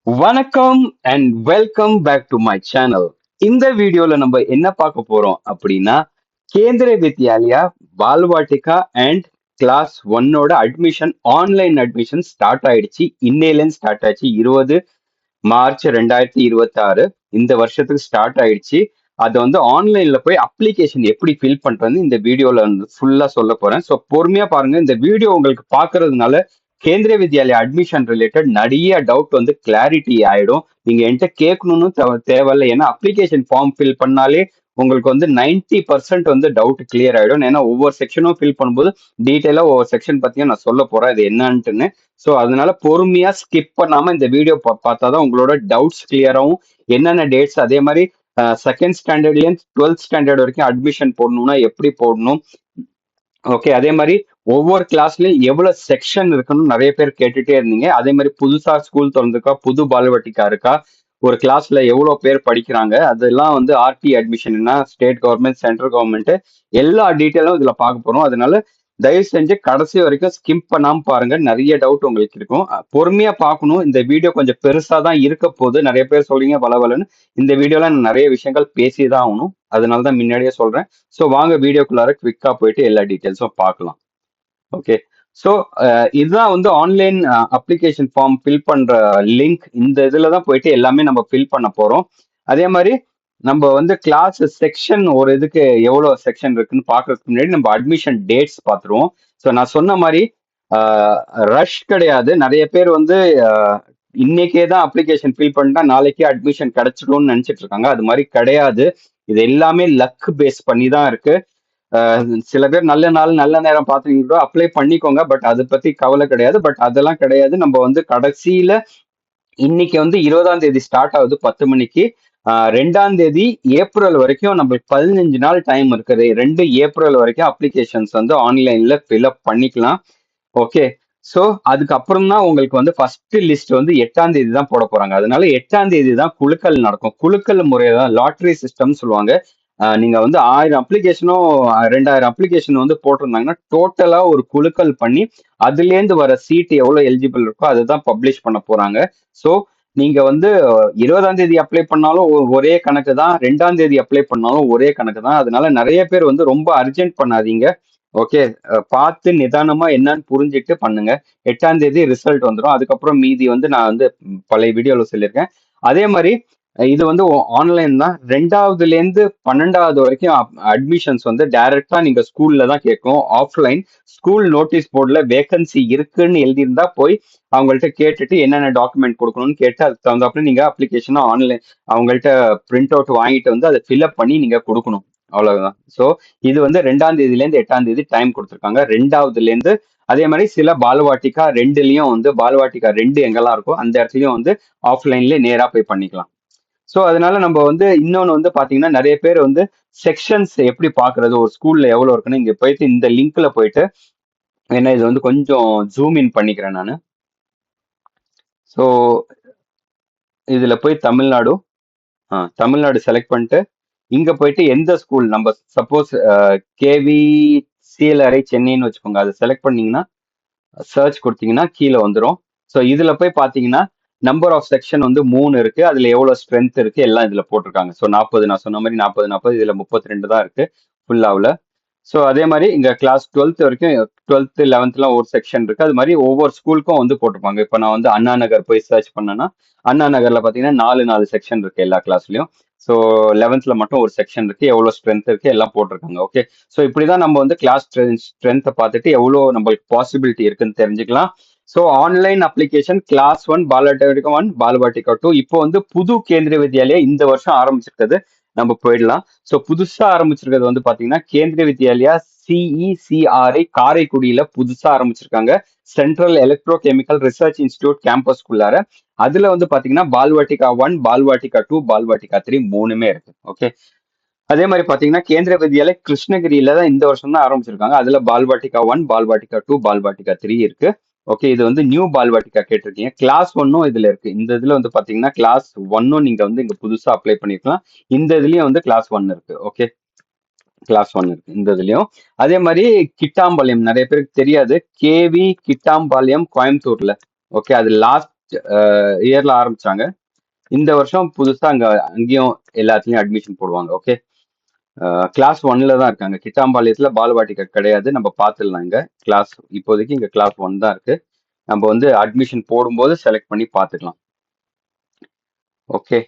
வணக்கம் and welcome back to my channel. இந்த வீடியோல நம்ம என்ன பார்க்க போறோம் அப்படின்னா, கேந்திரிய வித்யாலயா பால்வாட்டிகா அண்ட் கிளாஸ் ஒன்னோட அட்மிஷன் ஆன்லைன் அட்மிஷன் ஸ்டார்ட் ஆயிடுச்சு. இன்னையிலேருந்து ஸ்டார்ட் ஆயிடுச்சு. 20 மார்ச் 2026 இந்த வருஷத்துக்கு ஸ்டார்ட் ஆயிடுச்சு. அதை வந்து ஆன்லைன்ல போய் அப்ளிகேஷன் எப்படி ஃபில் பண்றதுன்னு இந்த வீடியோல வந்து ஃபுல்லா சொல்ல போறேன். ஸோ பொறுமையா பாருங்க. இந்த வீடியோ உங்களுக்கு பாக்குறதுனால கேந்திரிய வித்யாலயா அட்மிஷன் ரிலேட்டட் நிறைய டவுட் வந்து கிளாரிட்டி ஆயிடும். நீங்க என்கிட்ட கேட்கணும்னு தேவையில்லை. ஏன்னா அப்ளிகேஷன் ஃபார்ம் ஃபில் பண்ணாலே உங்களுக்கு வந்து 90% வந்து டவுட் கிளியர் ஆயிடும். ஏன்னா ஒவ்வொரு செக்ஷனும் ஃபில் பண்ணும்போது டீட்டெயிலா ஒவ்வொரு செக்ஷன் பத்தியும் நான் சொல்ல போறேன் அது என்னன்ட்டுன்னு. ஸோ அதனால பொறுமையா ஸ்கிப் பண்ணாம இந்த வீடியோ பார்த்தாதான் உங்களோட டவுட்ஸ் கிளியர் ஆகும். என்னென்ன டேட்ஸ், அதே மாதிரி செகண்ட் ஸ்டாண்டர்ட்லேருந்து 12th ஸ்டாண்டர்ட் வரைக்கும் அட்மிஷன் போடணும்னா எப்படி போடணும், ஓகே. அதே மாதிரி ஒவ்வொரு கிளாஸ்லயும் எவ்வளவு செக்ஷன் இருக்குன்னு நிறைய பேர் கேட்டுட்டே இருந்தீங்க. அதே மாதிரி புதுசா ஸ்கூல் திறந்திருக்கா, புது பால்வட்டிக்கா இருக்கா, ஒரு கிளாஸ்ல எவ்வளவு பேர் படிக்கிறாங்க, அதெல்லாம் வந்து ஆர்டி அட்மிஷன்னா ஸ்டேட் கவர்மெண்ட், சென்ட்ரல் கவர்மெண்ட், எல்லா டீட்டெயிலும் இதுல பார்க்க போறோம். அதனால தயவு செஞ்சு கடைசி வரைக்கும் ஸ்கிப் பண்ணாம பாருங்க. நிறைய டவுட் உங்களுக்கு இருக்கும். பொறுமையா பார்க்கணும். இந்த வீடியோ கொஞ்சம் பெருசா தான் இருக்க போகுது. நிறைய பேர் சொல்றீங்க பலவலன்னு. இந்த வீடியோல நான் நிறைய விஷயங்கள் பேசிதான் ஆகணும். அதனாலதான் முன்னாடியே சொல்றேன். ஸோ வாங்க வீடியோக்குள்ளார குவிக்கா போயிட்டு எல்லா டீட்டெயில்ஸும் பார்க்கலாம். ஓகே. ஸோ இதுதான் வந்து ஆன்லைன் அப்ளிகேஷன் ஃபார்ம் ஃபில் பண்ற லிங்க். இந்த இதுல தான் போயிட்டு எல்லாமே நம்ம ஃபில் பண்ண போறோம். அதே மாதிரி நம்ம வந்து கிளாஸ் செக்ஷன் ஒரு இதுக்கு எவ்வளவு செக்ஷன் இருக்குன்னு பார்க்கறதுக்கு முன்னாடி நம்ம அட்மிஷன் டேட்ஸ் பார்த்துருவோம். ஸோ நான் சொன்ன மாதிரி ரஷ் கிடையாது. நிறைய பேர் வந்து இன்னைக்கே தான் அப்ளிகேஷன் ஃபில் பண்ணிட்டா நாளைக்கே அட்மிஷன் கிடைச்சிடும்னு நினைச்சிட்டு இருக்காங்க. அது மாதிரி கிடையாது. இது எல்லாமே லக் பேஸ் பண்ணி தான் இருக்கு. சில பேர் நல்ல நாள் நல்ல நேரம் பார்த்துக்கிட்டோ அப்ளை பண்ணிக்கோங்க. பட் அதை பத்தி கவலை கிடையாது. பட் அதெல்லாம் கிடையாது. நம்ம வந்து கடைசியில இன்னைக்கு வந்து 20ஆம் தேதி ஸ்டார்ட் ஆகுது 10 மணிக்கு. 2ஆம் தேதி ஏப்ரல் வரைக்கும் நம்மளுக்கு 15 நாள் டைம் இருக்குது. 2 ஏப்ரல் வரைக்கும் அப்ளிகேஷன்ஸ் வந்து ஆன்லைன்ல ஃபில்அப் பண்ணிக்கலாம். ஓகே. ஸோ அதுக்கப்புறம் தான் உங்களுக்கு வந்து ஃபர்ஸ்ட் லிஸ்ட் வந்து 8ஆம் தேதி தான் போட போறாங்க. அதனால 8ஆம் தேதி தான் குலுக்கல் நடக்கும். குலுக்கல் முறை தான் லாட்ரி சிஸ்டம் சொல்லுவாங்க. நீங்க வந்து 1000 அப்ளிகேஷனும் 2000 அப்ளிகேஷன் வந்து போட்டிருந்தாங்கன்னா டோட்டலா ஒரு குலுக்கல் பண்ணி அதுலேருந்து வர சீட் எவ்வளவு எலிஜிபிள் இருக்கோ அதுதான் பப்ளிஷ் பண்ண போறாங்க. ஸோ நீங்க வந்து 20ஆம் தேதி அப்ளை பண்ணாலும் ஒரே கணக்கு தான், 2ஆம் தேதி அப்ளை பண்ணாலும் ஒரே கணக்கு தான். அதனால நிறைய பேர் வந்து ரொம்ப அர்ஜென்ட் பண்ணாதீங்க. ஓகே. பார்த்து நிதானமா என்னன்னு புரிஞ்சுட்டு பண்ணுங்க. 8ஆம் தேதி ரிசல்ட் வந்துடும். அதுக்கப்புறம் மீதி வந்து நான் வந்து பழைய வீடியோல சொல்லியிருக்கேன். அதே மாதிரி இது வந்து ஆன்லைன் தான். 2ஆவதுல இருந்து 12ஆவது வரைக்கும் அட்மிஷன்ஸ் வந்து டைரக்டா நீங்க ஸ்கூல்ல தான் கேட்கும். ஆஃப்லைன் ஸ்கூல் நோட்டீஸ் போர்டுல வேகன்சி இருக்குன்னு எழுதியிருந்தா போய் அவங்கள்ட்ட கேட்டுட்டு என்னென்ன டாக்குமெண்ட் கொடுக்கணும்னு கேட்டு அதுக்கு தகுந்தாப்புல நீங்க அப்ளிகேஷனை ஆன்லைன் அவங்கள்ட்ட பிரிண்ட் அவுட் வாங்கிட்டு வந்து அதை ஃபில்அப் பண்ணி நீங்க கொடுக்கணும். அவ்வளவுதான். ஸோ இது வந்து 2ஆம் தேதியில இருந்து 8ஆம் தேதி டைம் கொடுத்துருக்காங்க. 2ஆவதுல இருந்து அதே மாதிரி சில பால்வாட்டிகா 2லயும் வந்து பால்வாட்டிகா 2 எங்கெல்லாம் இருக்கோ அந்த இடத்துலயும் வந்து ஆஃப்லைன்ல நேரா போய் பண்ணிக்கலாம். ஸோ அதனால நம்ம வந்து இன்னொன்று வந்து பாத்தீங்கன்னா நிறைய பேர் வந்து செக்ஷன்ஸ் எப்படி பாக்குறது, ஒரு ஸ்கூல்ல எவ்வளவு இருக்குன்னு இங்க போயிட்டு இந்த லிங்க்ல போயிட்டு என்ன இது வந்து கொஞ்சம் ஜூம் இன் பண்ணிக்கிறேன் நான். ஸோ இதுல போய் தமிழ்நாடு தமிழ்நாடு செலக்ட் பண்ணிட்டு இங்க போயிட்டு எந்த ஸ்கூல் நம்ம சப்போஸ் கேவி சீலரை சென்னைன்னு வச்சுக்கோங்க. அதை செலக்ட் பண்ணீங்கன்னா சர்ச் கொடுத்தீங்கன்னா கீழே வந்துடும். ஸோ இதுல போய் பாத்தீங்கன்னா நம்பர் ஆஃப் செக்ஷன் வந்து 3 இருக்கு. அதுல எவ்வளவு ஸ்ட்ரென்த் இருக்கு எல்லாம் இதுல போட்டிருக்காங்க. ஸோ 40, நான் சொன்ன மாதிரி 40 இதுல 32 தான் இருக்கு ஃபுல்லாவில். ஸோ அதே மாதிரி இங்க கிளாஸ் 12th வரைக்கும் 12th 11th ஒரு செக்ஷன் இருக்கு. அது மாதிரி ஒவ்வொரு ஸ்கூலுக்கும் வந்து போட்டிருப்பாங்க. இப்போ நான் வந்து அண்ணா நகர் போய் சர்ச் பண்ணேன்னா அண்ணா நகர்ல பாத்தீங்கன்னா 4 செக்ஷன் இருக்கு எல்லா கிளாஸ்லயும். ஸோ 11th மட்டும் ஒரு செக்ஷன் இருக்கு, எவ்வளவு ஸ்ட்ரென்த் இருக்கு எல்லாம் போட்டிருக்காங்க. ஓகே. ஸோ இப்படிதான் நம்ம வந்து கிளாஸ் ஸ்ட்ரென்த்தை பார்த்துட்டு எவ்வளவு நம்மளுக்கு பாசிபிலிட்டி இருக்குன்னு தெரிஞ்சுக்கலாம். ஸோ ஆன்லைன் அப்ளிகேஷன் கிளாஸ் 1 பால்வாட்டிகா 1 பால்வாட்டிகா 2 இப்போ வந்து புது கேந்திரிய வித்யாலயா இந்த வருஷம் ஆரம்பிச்சிருக்குது. நம்ம போயிடலாம். ஸோ புதுசா ஆரம்பிச்சிருக்கிறது வந்து பாத்தீங்கன்னா கேந்திரிய வித்யாலயா சிஇசிஆர்ஐ காரைக்குடியில புதுசா ஆரம்பிச்சிருக்காங்க. Central electrochemical research institute கேம்பஸ்குள்ளார. அதுல வந்து பாத்தீங்கன்னா பால்வாட்டிகா 1, பால்வாட்டிகா 2, பால்வாட்டிகா 3 மூணுமே இருக்கு. ஓகே. அதே மாதிரி பாத்தீங்கன்னா கேந்திரிய வித்யாலயா கிருஷ்ணகிரியில தான் இந்த வருஷம் தான் ஆரம்பிச்சிருக்காங்க. அதுல பால்வாட்டிகா 1, பால்வாட்டிகா 2, பால்வாட்டிகா 3 இருக்கு. ஓகே. இது வந்து நியூ பால்வாட்டிகா கேட்டிருக்கீங்க. கிளாஸ் 1 இதுல இருக்கு. இந்த இதுல வந்து பாத்தீங்கன்னா கிளாஸ் 1 நீங்க வந்து இங்க புதுசா அப்ளை பண்ணிருக்கலாம். இந்த இதுலயும் வந்து கிளாஸ் 1 இருக்கு. ஓகே. கிளாஸ் 1 இருக்கு இந்த இதுலயும். அதே மாதிரி கிட்டாம்பாளையம் நிறைய பேருக்கு தெரியாது. கேவி கிட்டாம்பாளையம் கோயம்புத்தூர்ல. ஓகே. அது லாஸ்ட் இயர்ல ஆரம்பிச்சாங்க. இந்த வருஷம் புதுசா அங்கேயும் எல்லாத்துலயும் அட்மிஷன் போடுவாங்க. ஓகே. கிளாஸ் ஒன்ல தான் இருக்காங்க. கிட்டாம்பாளையத்துல பால்வாடிக்கா கிடையாது. நம்ம பார்த்துடலாம் இங்க. கிளாஸ் இப்போதைக்கு இங்க கிளாஸ் ஒன் தான் இருக்கு. நம்ம வந்து அட்மிஷன் போடும்போது செலக்ட் பண்ணி பார்த்துக்கலாம். ஓகே.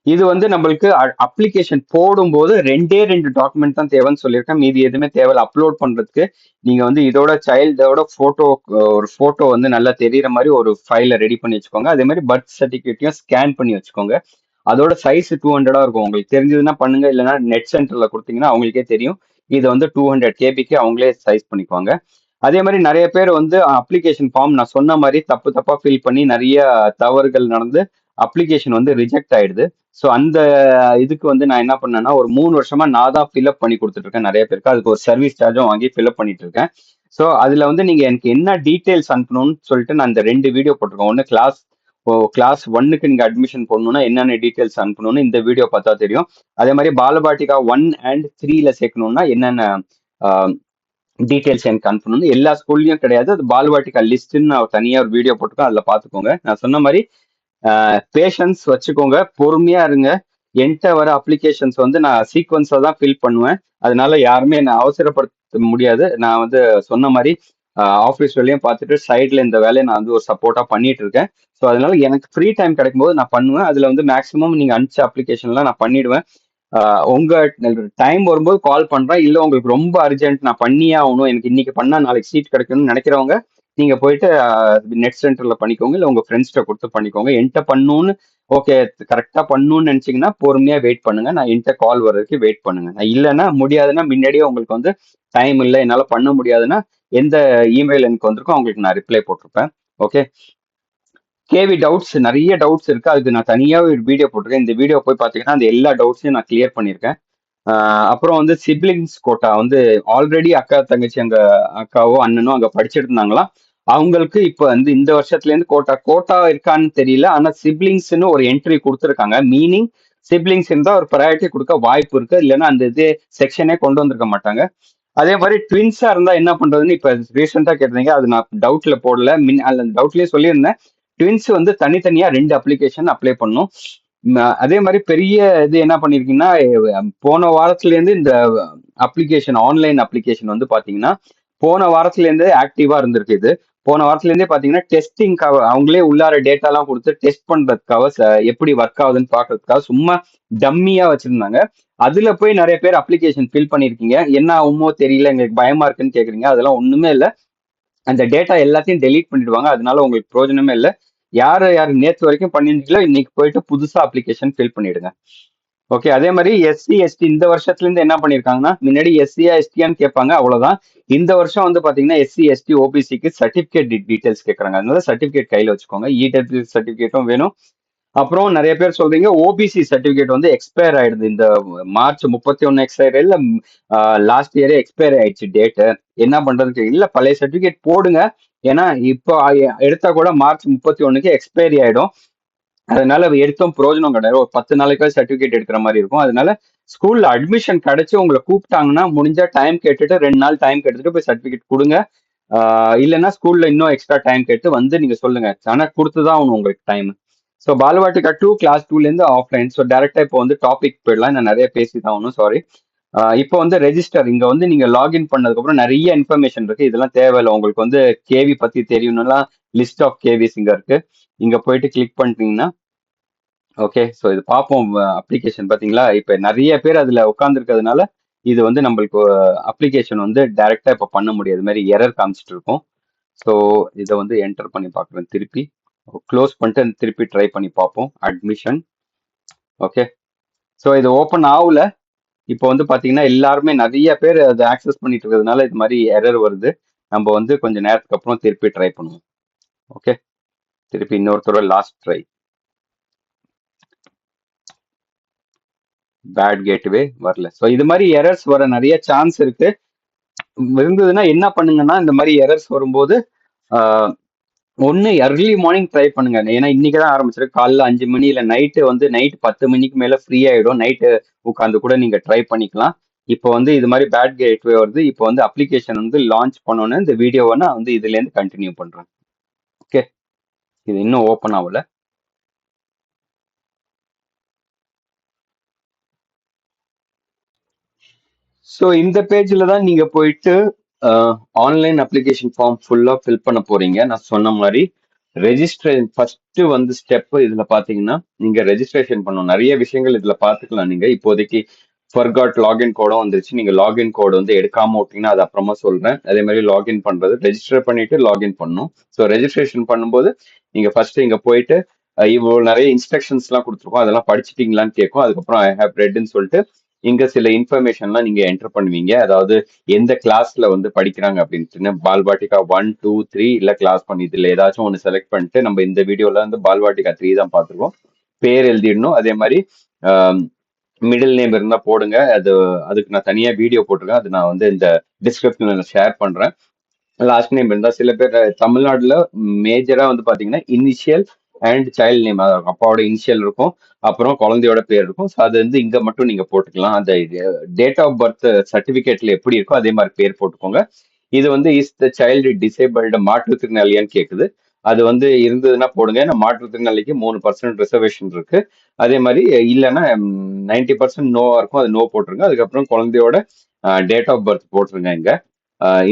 இது வந்து நம்மளுக்கு அப்ளிகேஷன் போடும்போது ரெண்டு டாக்குமெண்ட் தான் தேவைன்னு சொல்லியிருக்கேன். மீதி எதுவுமே தேவையில்ல அப்லோட் பண்றதுக்கு. நீங்க வந்து இதோட சைல்டோட போட்டோ, ஒரு போட்டோ வந்து நல்லா தெரியற மாதிரி ஒரு ஃபைலை ரெடி பண்ணி வச்சுக்கோங்க. அதே மாதிரி பர்த் சர்டிஃபிகேட்டையும் ஸ்கேன் பண்ணி வச்சுக்கோங்க. அதோட சைஸ் 200 இருக்கும். உங்களுக்கு தெரிஞ்சதுன்னா பண்ணுங்க, இல்லைன்னா நெட் சென்டர்ல கொடுத்தீங்கன்னா அவங்களுக்கே தெரியும். இதை வந்து 200 கேபிக்கு அவங்களே சைஸ் பண்ணிக்குவாங்க. அதே மாதிரி நிறைய பேர் வந்து அப்ளிகேஷன் ஃபார்ம் நான் சொன்ன மாதிரி தப்பு தப்பா ஃபில் பண்ணி நிறைய தவறுகள் நடந்து அப்ளிகேஷன் வந்து ரிஜெக்ட் ஆயிடுது. ஸோ அந்த இதுக்கு வந்து நான் என்ன பண்ணேன்னா ஒரு 3 வருஷமா நான் தான் ஃபில்அப் பண்ணி கொடுத்துட்டு இருக்கேன் நிறைய பேருக்கு. அதுக்கு ஒரு சர்வீஸ் சார்ஜும் வாங்கி ஃபில்அப் பண்ணிட்டு இருக்கேன். ஸோ அதுல வந்து நீங்க எனக்கு என்ன டீட்டெயில்ஸ் அனுப்பணும்னு சொல்லிட்டு நான் இந்த 2 வீடியோ போட்டிருக்கேன். ஒன்று கிளாஸ் ஒன்னுக்கு நீங்க அட்மிஷன் போடணும்னா என்னென்ன டீட்டெயில்ஸ் அனுப்பணும்னு இந்த வீடியோ பார்த்தா தெரியும். அதே மாதிரி பாலபாட்டிகா 1 and 3ல சேர்க்கணும்னா என்னென்ன டீட்டெயில்ஸ் எனக்கு அனுப்பணும்னு எல்லா ஸ்கூல்லயும் கிடையாது. அது பால்வாட்டிகா லிஸ்ட்ன்னு நான் தனியா ஒரு வீடியோ போட்டிருக்கேன். அதுல பாத்துக்கோங்க. நான் சொன்ன மாதிரி பேஷன்ஸ் வச்சுக்கோங்க, பொறுமையா இருங்க. என்கிட்ட வர அப்ளிகேஷன்ஸ் வந்து நான் சீக்வன்ஸா தான் ஃபில் பண்ணுவேன். அதனால யாருமே என்ன அவசரப்படுத்த முடியாது. நான் வந்து சொன்ன மாதிரி ஆஃபீஸ் வேலையும் பார்த்துட்டு சைட்ல இந்த வேலையை நான் வந்து ஒரு சப்போர்ட்டா பண்ணிட்டு இருக்கேன். ஸோ அதனால எனக்கு ஃப்ரீ டைம் கிடைக்கும்போது நான் பண்ணுவேன். அதுல வந்து மேக்ஸிமம் நீங்க அனுப்பிச்ச அப்ளிகேஷன்லாம் நான் பண்ணிடுவேன். உங்க டைம் வரும்போது கால் பண்றேன். இல்ல உங்களுக்கு ரொம்ப அர்ஜென்ட் நான் பண்ணியே ஆகணும், எனக்கு இன்னைக்கு பண்ணா நாளைக்கு சீட் கிடைக்கணும்னு நினைக்கிறவங்க நீங்க போயிட்டு நெட் சென்டர்ல பண்ணிக்கோங்க, இல்ல உங்க ஃப்ரெண்ட்ஸ்ட கொடுத்து பண்ணிக்கோங்க. என்கிட்ட பண்ணணும்னு ஓகே, கரெக்டா பண்ணணும்னு நினைச்சீங்கன்னா பொறுமையா வெயிட் பண்ணுங்க. நான் என்கிட்ட கால் வர்றதுக்கு வெயிட் பண்ணுங்க. நான் இல்லைன்னா முடியாதுன்னா முன்னாடியே உங்களுக்கு வந்து டைம் இல்லை என்னால பண்ண முடியாதுன்னா எந்த இமெயில் எனக்கு வந்திருக்கோ அவங்களுக்கு நான் ரிப்ளை போட்டிருப்பேன். ஓகே. கேவி டவுட்ஸ் நிறைய டவுட்ஸ் இருக்கு. அதுக்கு நான் தனியா ஒரு வீடியோ போட்டிருக்கேன். இந்த வீடியோ போய் பார்த்தீங்கன்னா அந்த எல்லா டவுட்ஸையும் நான் கிளியர் பண்ணியிருக்கேன். அப்புறம் வந்து சிப்லிங்ஸ் கோட்டா வந்து ஆல்ரெடி அக்கா தங்கச்சி அங்க அக்காவோ அண்ணனோ அங்க படிச்சுட்டு இருந்தாங்களாம். அவங்களுக்கு இப்ப வந்து இந்த வருஷத்துல இருந்து கோட்டா இருக்கான்னு தெரியல. ஆனா சிப்லிங்ஸ்னு ஒரு என்ட்ரி கொடுத்துருக்காங்க. மீனிங் சிப்லிங்ஸ் இருந்தா ஒரு ப்ரையாரிட்டி கொடுக்க வாய்ப்பு இருக்கு. இல்லைன்னா அந்த இது செக்ஷனே கொண்டு வந்திருக்க மாட்டாங்க. அதே மாதிரி ட்வின்ஸா இருந்தா என்ன பண்றதுன்னு இப்ப ரீசெண்டா கேட்டீங்க. அது நான் டவுட்ல போடல, அந்த டவுட்லயே சொல்லியிருந்தேன். ட்வின்ஸ் வந்து தனித்தனியா 2 அப்ளிகேஷன் அப்ளை பண்ணும். அதே மாதிரி பெரிய இது என்ன பண்ணிருக்கீங்கன்னா, போன வாரத்துல இருந்து இந்த அப்ளிகேஷன் ஆன்லைன் அப்ளிகேஷன் வந்து பாத்தீங்கன்னா போன வாரத்துல இருந்தே ஆக்டிவா இருந்திருக்கு. இது போன வாரத்துல இருந்தே பாத்தீங்கன்னா டெஸ்டிங்காக அவங்களே உள்ளார டேட்டா எல்லாம் கொடுத்து டெஸ்ட் பண்றதுக்காக எப்படி ஒர்க் ஆகுதுன்னு பாக்குறதுக்காக சும்மா டம்மியா வச்சிருந்தாங்க. அதுல போய் நிறைய பேர் அப்ளிகேஷன் ஃபில் பண்ணிருக்கீங்க. என்ன ஆகுமோ தெரியல, எங்களுக்கு பயமா இருக்குன்னு கேக்குறீங்க. அதெல்லாம் ஒண்ணுமே இல்லை. அந்த டேட்டா எல்லாத்தையும் டெலீட் பண்ணிடுவாங்க. அதனால உங்களுக்கு பிரயோஜனமே இல்லை. யாரு நேத்து வரைக்கும் பண்ணிருந்தீங்களோ இன்னைக்கு போயிட்டு புதுசா அப்ளிகேஷன் ஃபில் பண்ணிடுங்க. ஓகே. அதே மாதிரி எஸ்சி எஸ்டி இந்த வருஷத்துல இருந்து என்ன பண்ணிருக்காங்கன்னா, முன்னாடி எஸ்சியா எஸ்டியான்னு கேட்பாங்க, அவ்வளவுதான். இந்த வருஷம் வந்து பாத்தீங்கன்னா எஸ்சி எஸ்டி ஓபிசிக்கு சர்டிபிகேட் டீடைல்ஸ் கேட்கறாங்க. அதனால சர்டிபிகேட் கையில வச்சுக்கோங்க. இடபிள்யூ சர்டிபிகேட்டும் வேணும். அப்புறம் நிறைய பேர் சொல்றீங்க ஓபிசி சர்டிபிகேட் வந்து எக்ஸ்பயர் ஆயிடுது. இந்த மார்ச் 31 எக்ஸ்பயர் இல்ல, லாஸ்ட் இயரே எக்ஸ்பயர் ஆயிடுச்சு டேட். என்ன பண்றதுக்கு இல்ல, பழைய சர்டிபிகேட் போடுங்க. ஏன்னா இப்போ எடுத்தா கூட மார்ச் 31க்கு எக்ஸ்பைரி ஆயிடும். அதனால எடுத்தும் பிரயோஜனம் கிடையாது. ஒரு 10 நாளைக்காவது சர்டிபிகேட் எடுக்கிற மாதிரி இருக்கும். அதனால ஸ்கூல்ல அட்மிஷன் கிடைச்சு உங்களை கூப்பிட்டாங்கன்னா முடிஞ்சா டைம் கேட்டுட்டு 2 நாள் டைம் கேட்டுட்டு போய் சர்டிபிகேட் கொடுங்க. இல்லைன்னா ஸ்கூல்ல இன்னும் எக்ஸ்ட்ரா டைம் கேட்டு வந்து நீங்க சொல்லுங்க. ஆனா கொடுத்துதான் ஆகணும் உங்களுக்கு டைம். ஸோ பாலவாட்டிகா 2 கிளாஸ் 2ல இருந்து ஆஃப்லைன். ஸோ டைரக்டா இப்போ வந்து டாபிக் போயிடலாம். நான் நிறைய பேசிதான் ஆகணும், சாரி. இப்போ வந்து ரெஜிஸ்டர் இங்க வந்து நீங்க லாகின் பண்ணதுக்கு அப்புறம் நிறைய இன்ஃபர்மேஷன் இருக்கு. இதெல்லாம் தேவையில்லை. உங்களுக்கு வந்து கேவி பத்தி தெரியணும்னா லிஸ்ட் ஆஃப் கேவிஸ் இங்க இருக்கு. இங்க போயிட்டு கிளிக் பண்ணிட்டீங்கன்னா ஓகே. ஸோ இது பார்ப்போம். அப்ளிகேஷன் பார்த்தீங்களா, இப்போ நிறைய பேர் அதில் உட்காந்துருக்கிறதுனால இது வந்து நம்மளுக்கு அப்ளிகேஷன் வந்து டைரக்டா இப்போ பண்ண முடியாது, மாதிரி எரர் காமிச்சிட்டு இருக்கும். ஸோ இதை வந்து என்டர் பண்ணி பார்க்குறேன். திருப்பி க்ளோஸ் பண்ணிட்டு திருப்பி ட்ரை பண்ணி பார்ப்போம். அட்மிஷன். ஓகே. ஸோ இது ஓப்பன் ஆகல. இப்போ வந்து பார்த்தீங்கன்னா எல்லாருமே நிறைய பேர் அதை ஆக்சஸ் பண்ணிட்டு இருக்கிறதுனால இது மாதிரி எரர் வருது. நம்ம வந்து கொஞ்சம் நேரத்துக்கு அப்புறம் திருப்பி ட்ரை பண்ணுவோம். ஓகே. திருப்பி இன்னொருத்தரோட லாஸ்ட் ட்ரை. பேட் கேட்வே வரல. ஸோ இது மாதிரி எரர்ஸ் வர நிறைய சான்ஸ் இருக்கு. இருந்ததுன்னா என்ன பண்ணுங்கன்னா, இந்த மாதிரி எரர்ஸ் வரும்போது ஒன்னு early மார்னிங் ட்ரை பண்ணுங்க. ஏன்னா இன்னைக்கு தான் ஆரம்பிச்சிருக்கு. காலைல 5 மணி இல்ல நைட்டு 10 மணிக்கு மேல ஃப்ரீ ஆயிடும். நைட்டு உட்காந்து கூட நீங்க ட்ரை பண்ணிக்கலாம். இப்போ வந்து இது மாதிரி பேட் கேட்வே வருது. இப்போ வந்து அப்ளிகேஷன் வந்து லான்ச் பண்ணோன்னு இந்த வீடியோவை நான் வந்து இதுல இருந்து கண்டினியூ பண்றேன். ஓகே, இது இன்னும் ஓப்பன் ஆகல. ஸோ இந்த பேஜில் தான் நீங்கள் போயிட்டு ஆன்லைன் அப்ளிகேஷன் ஃபார்ம் ஃபுல்லாக ஃபில் பண்ண போறீங்க. நான் சொன்ன மாதிரி ரெஜிஸ்ட்ரேஷன் ஃபர்ஸ்ட் வந்து ஸ்டெப் இதில் பார்த்தீங்கன்னா நீங்கள் ரெஜிஸ்ட்ரேஷன் பண்ணணும். நிறைய விஷயங்கள் இதில் பார்த்துக்கலாம். நீங்கள் இப்போதைக்கு ஃபர்காட் லாகின் கோடும் வந்துருச்சு. நீங்கள் லாகின் கோடு வந்து எடுக்காம விட்டீங்கன்னா அது அப்புறமா சொல்கிறேன். அதே மாதிரி லாகின் பண்ணுறது ரெஜிஸ்டர் பண்ணிட்டு லாகின் பண்ணணும். ஸோ ரெஜிஸ்ட்ரேஷன் பண்ணும்போது நீங்கள் ஃபர்ஸ்ட் இங்கே போயிட்டு இவ்வளோ நிறைய இன்ஸ்ட்ரக்ஷன்ஸ்லாம் கொடுத்துருக்கோம். அதெல்லாம் படிச்சிட்டிங்களான்னு கேட்கும். அதுக்கப்புறம் ஐ ஹேவ் ரெட்னு சொல்லிட்டு இங்க சில இன்ஃபர்மேஷன்லாம் நீங்க என்டர் பண்ணுவீங்க. அதாவது எந்த கிளாஸ்ல வந்து படிக்கிறாங்க அப்படின்ட்டு பால்வாட்டிகா 1, 2, 3 இல்ல கிளாஸ் பண்ணி இதுல ஏதாச்சும் ஒன்று செலக்ட் பண்ணிட்டு நம்ம இந்த வீடியோல வந்து பால்வாட்டிகா 3 தான் பார்த்துருக்கோம். பேர் எழுதிடணும். அதே மாதிரி மிடில் நேம் இருந்தா போடுங்க. அதுக்கு நான் தனியா வீடியோ போட்டிருக்கேன். அது நான் வந்து இந்த டிஸ்கிரிப்ஷன்ல ஷேர் பண்றேன். லாஸ்ட் நேம் இருந்தா சில பேர் தமிழ்நாடுல மேஜரா வந்து பாத்தீங்கன்னா இனிஷியல் அண்ட் சைல்ட் நேம் அப்பாவோட இனிஷியல் இருக்கும், அப்புறம் குழந்தையோட பேர் இருக்கும். ஸோ அது வந்து இங்க மட்டும் நீங்க போட்டுக்கலாம். அந்த டேட் ஆஃப் பர்த் சர்டிபிகேட்ல எப்படி இருக்கோ அதே மாதிரி பேர் போட்டுக்கோங்க. இது வந்து இஸ் த சைல்டு டிசேபிள்டு மாற்றுத்திறனாளியான்னு கேக்குது. அது வந்து இருந்ததுன்னா போடுங்க. ஏன்னா மாற்றுத்திறனாளிக்கு 3% ரிசர்வேஷன் இருக்கு. அதே மாதிரி இல்லைன்னா 90% நோவா இருக்கும், அது நோ போட்டுருங்க. அதுக்கப்புறம் குழந்தையோட டேட் ஆஃப் பர்த் போட்டுருங்க.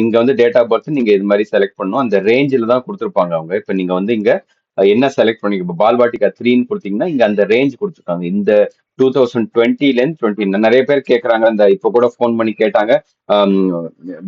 இங்க வந்து டேட் ஆஃப் பர்த் நீங்க இது மாதிரி செலக்ட் பண்ணணும். அந்த ரேஞ்சில் தான் கொடுத்துருப்பாங்க அவங்க. இப்ப நீங்க வந்து இங்க என்ன செலக்ட் பண்ணி இப்போ பால்வாட்டிகா 3ன்னு கொடுத்தீங்கன்னா இங்க அந்த ரேஞ்ச் கொடுத்துருக்காங்க. இந்த 2020லேருந்து 20 நிறைய பேர் கேட்கறாங்க. இந்த இப்போ கூட ஃபோன் பண்ணி கேட்டாங்க, ஆம்,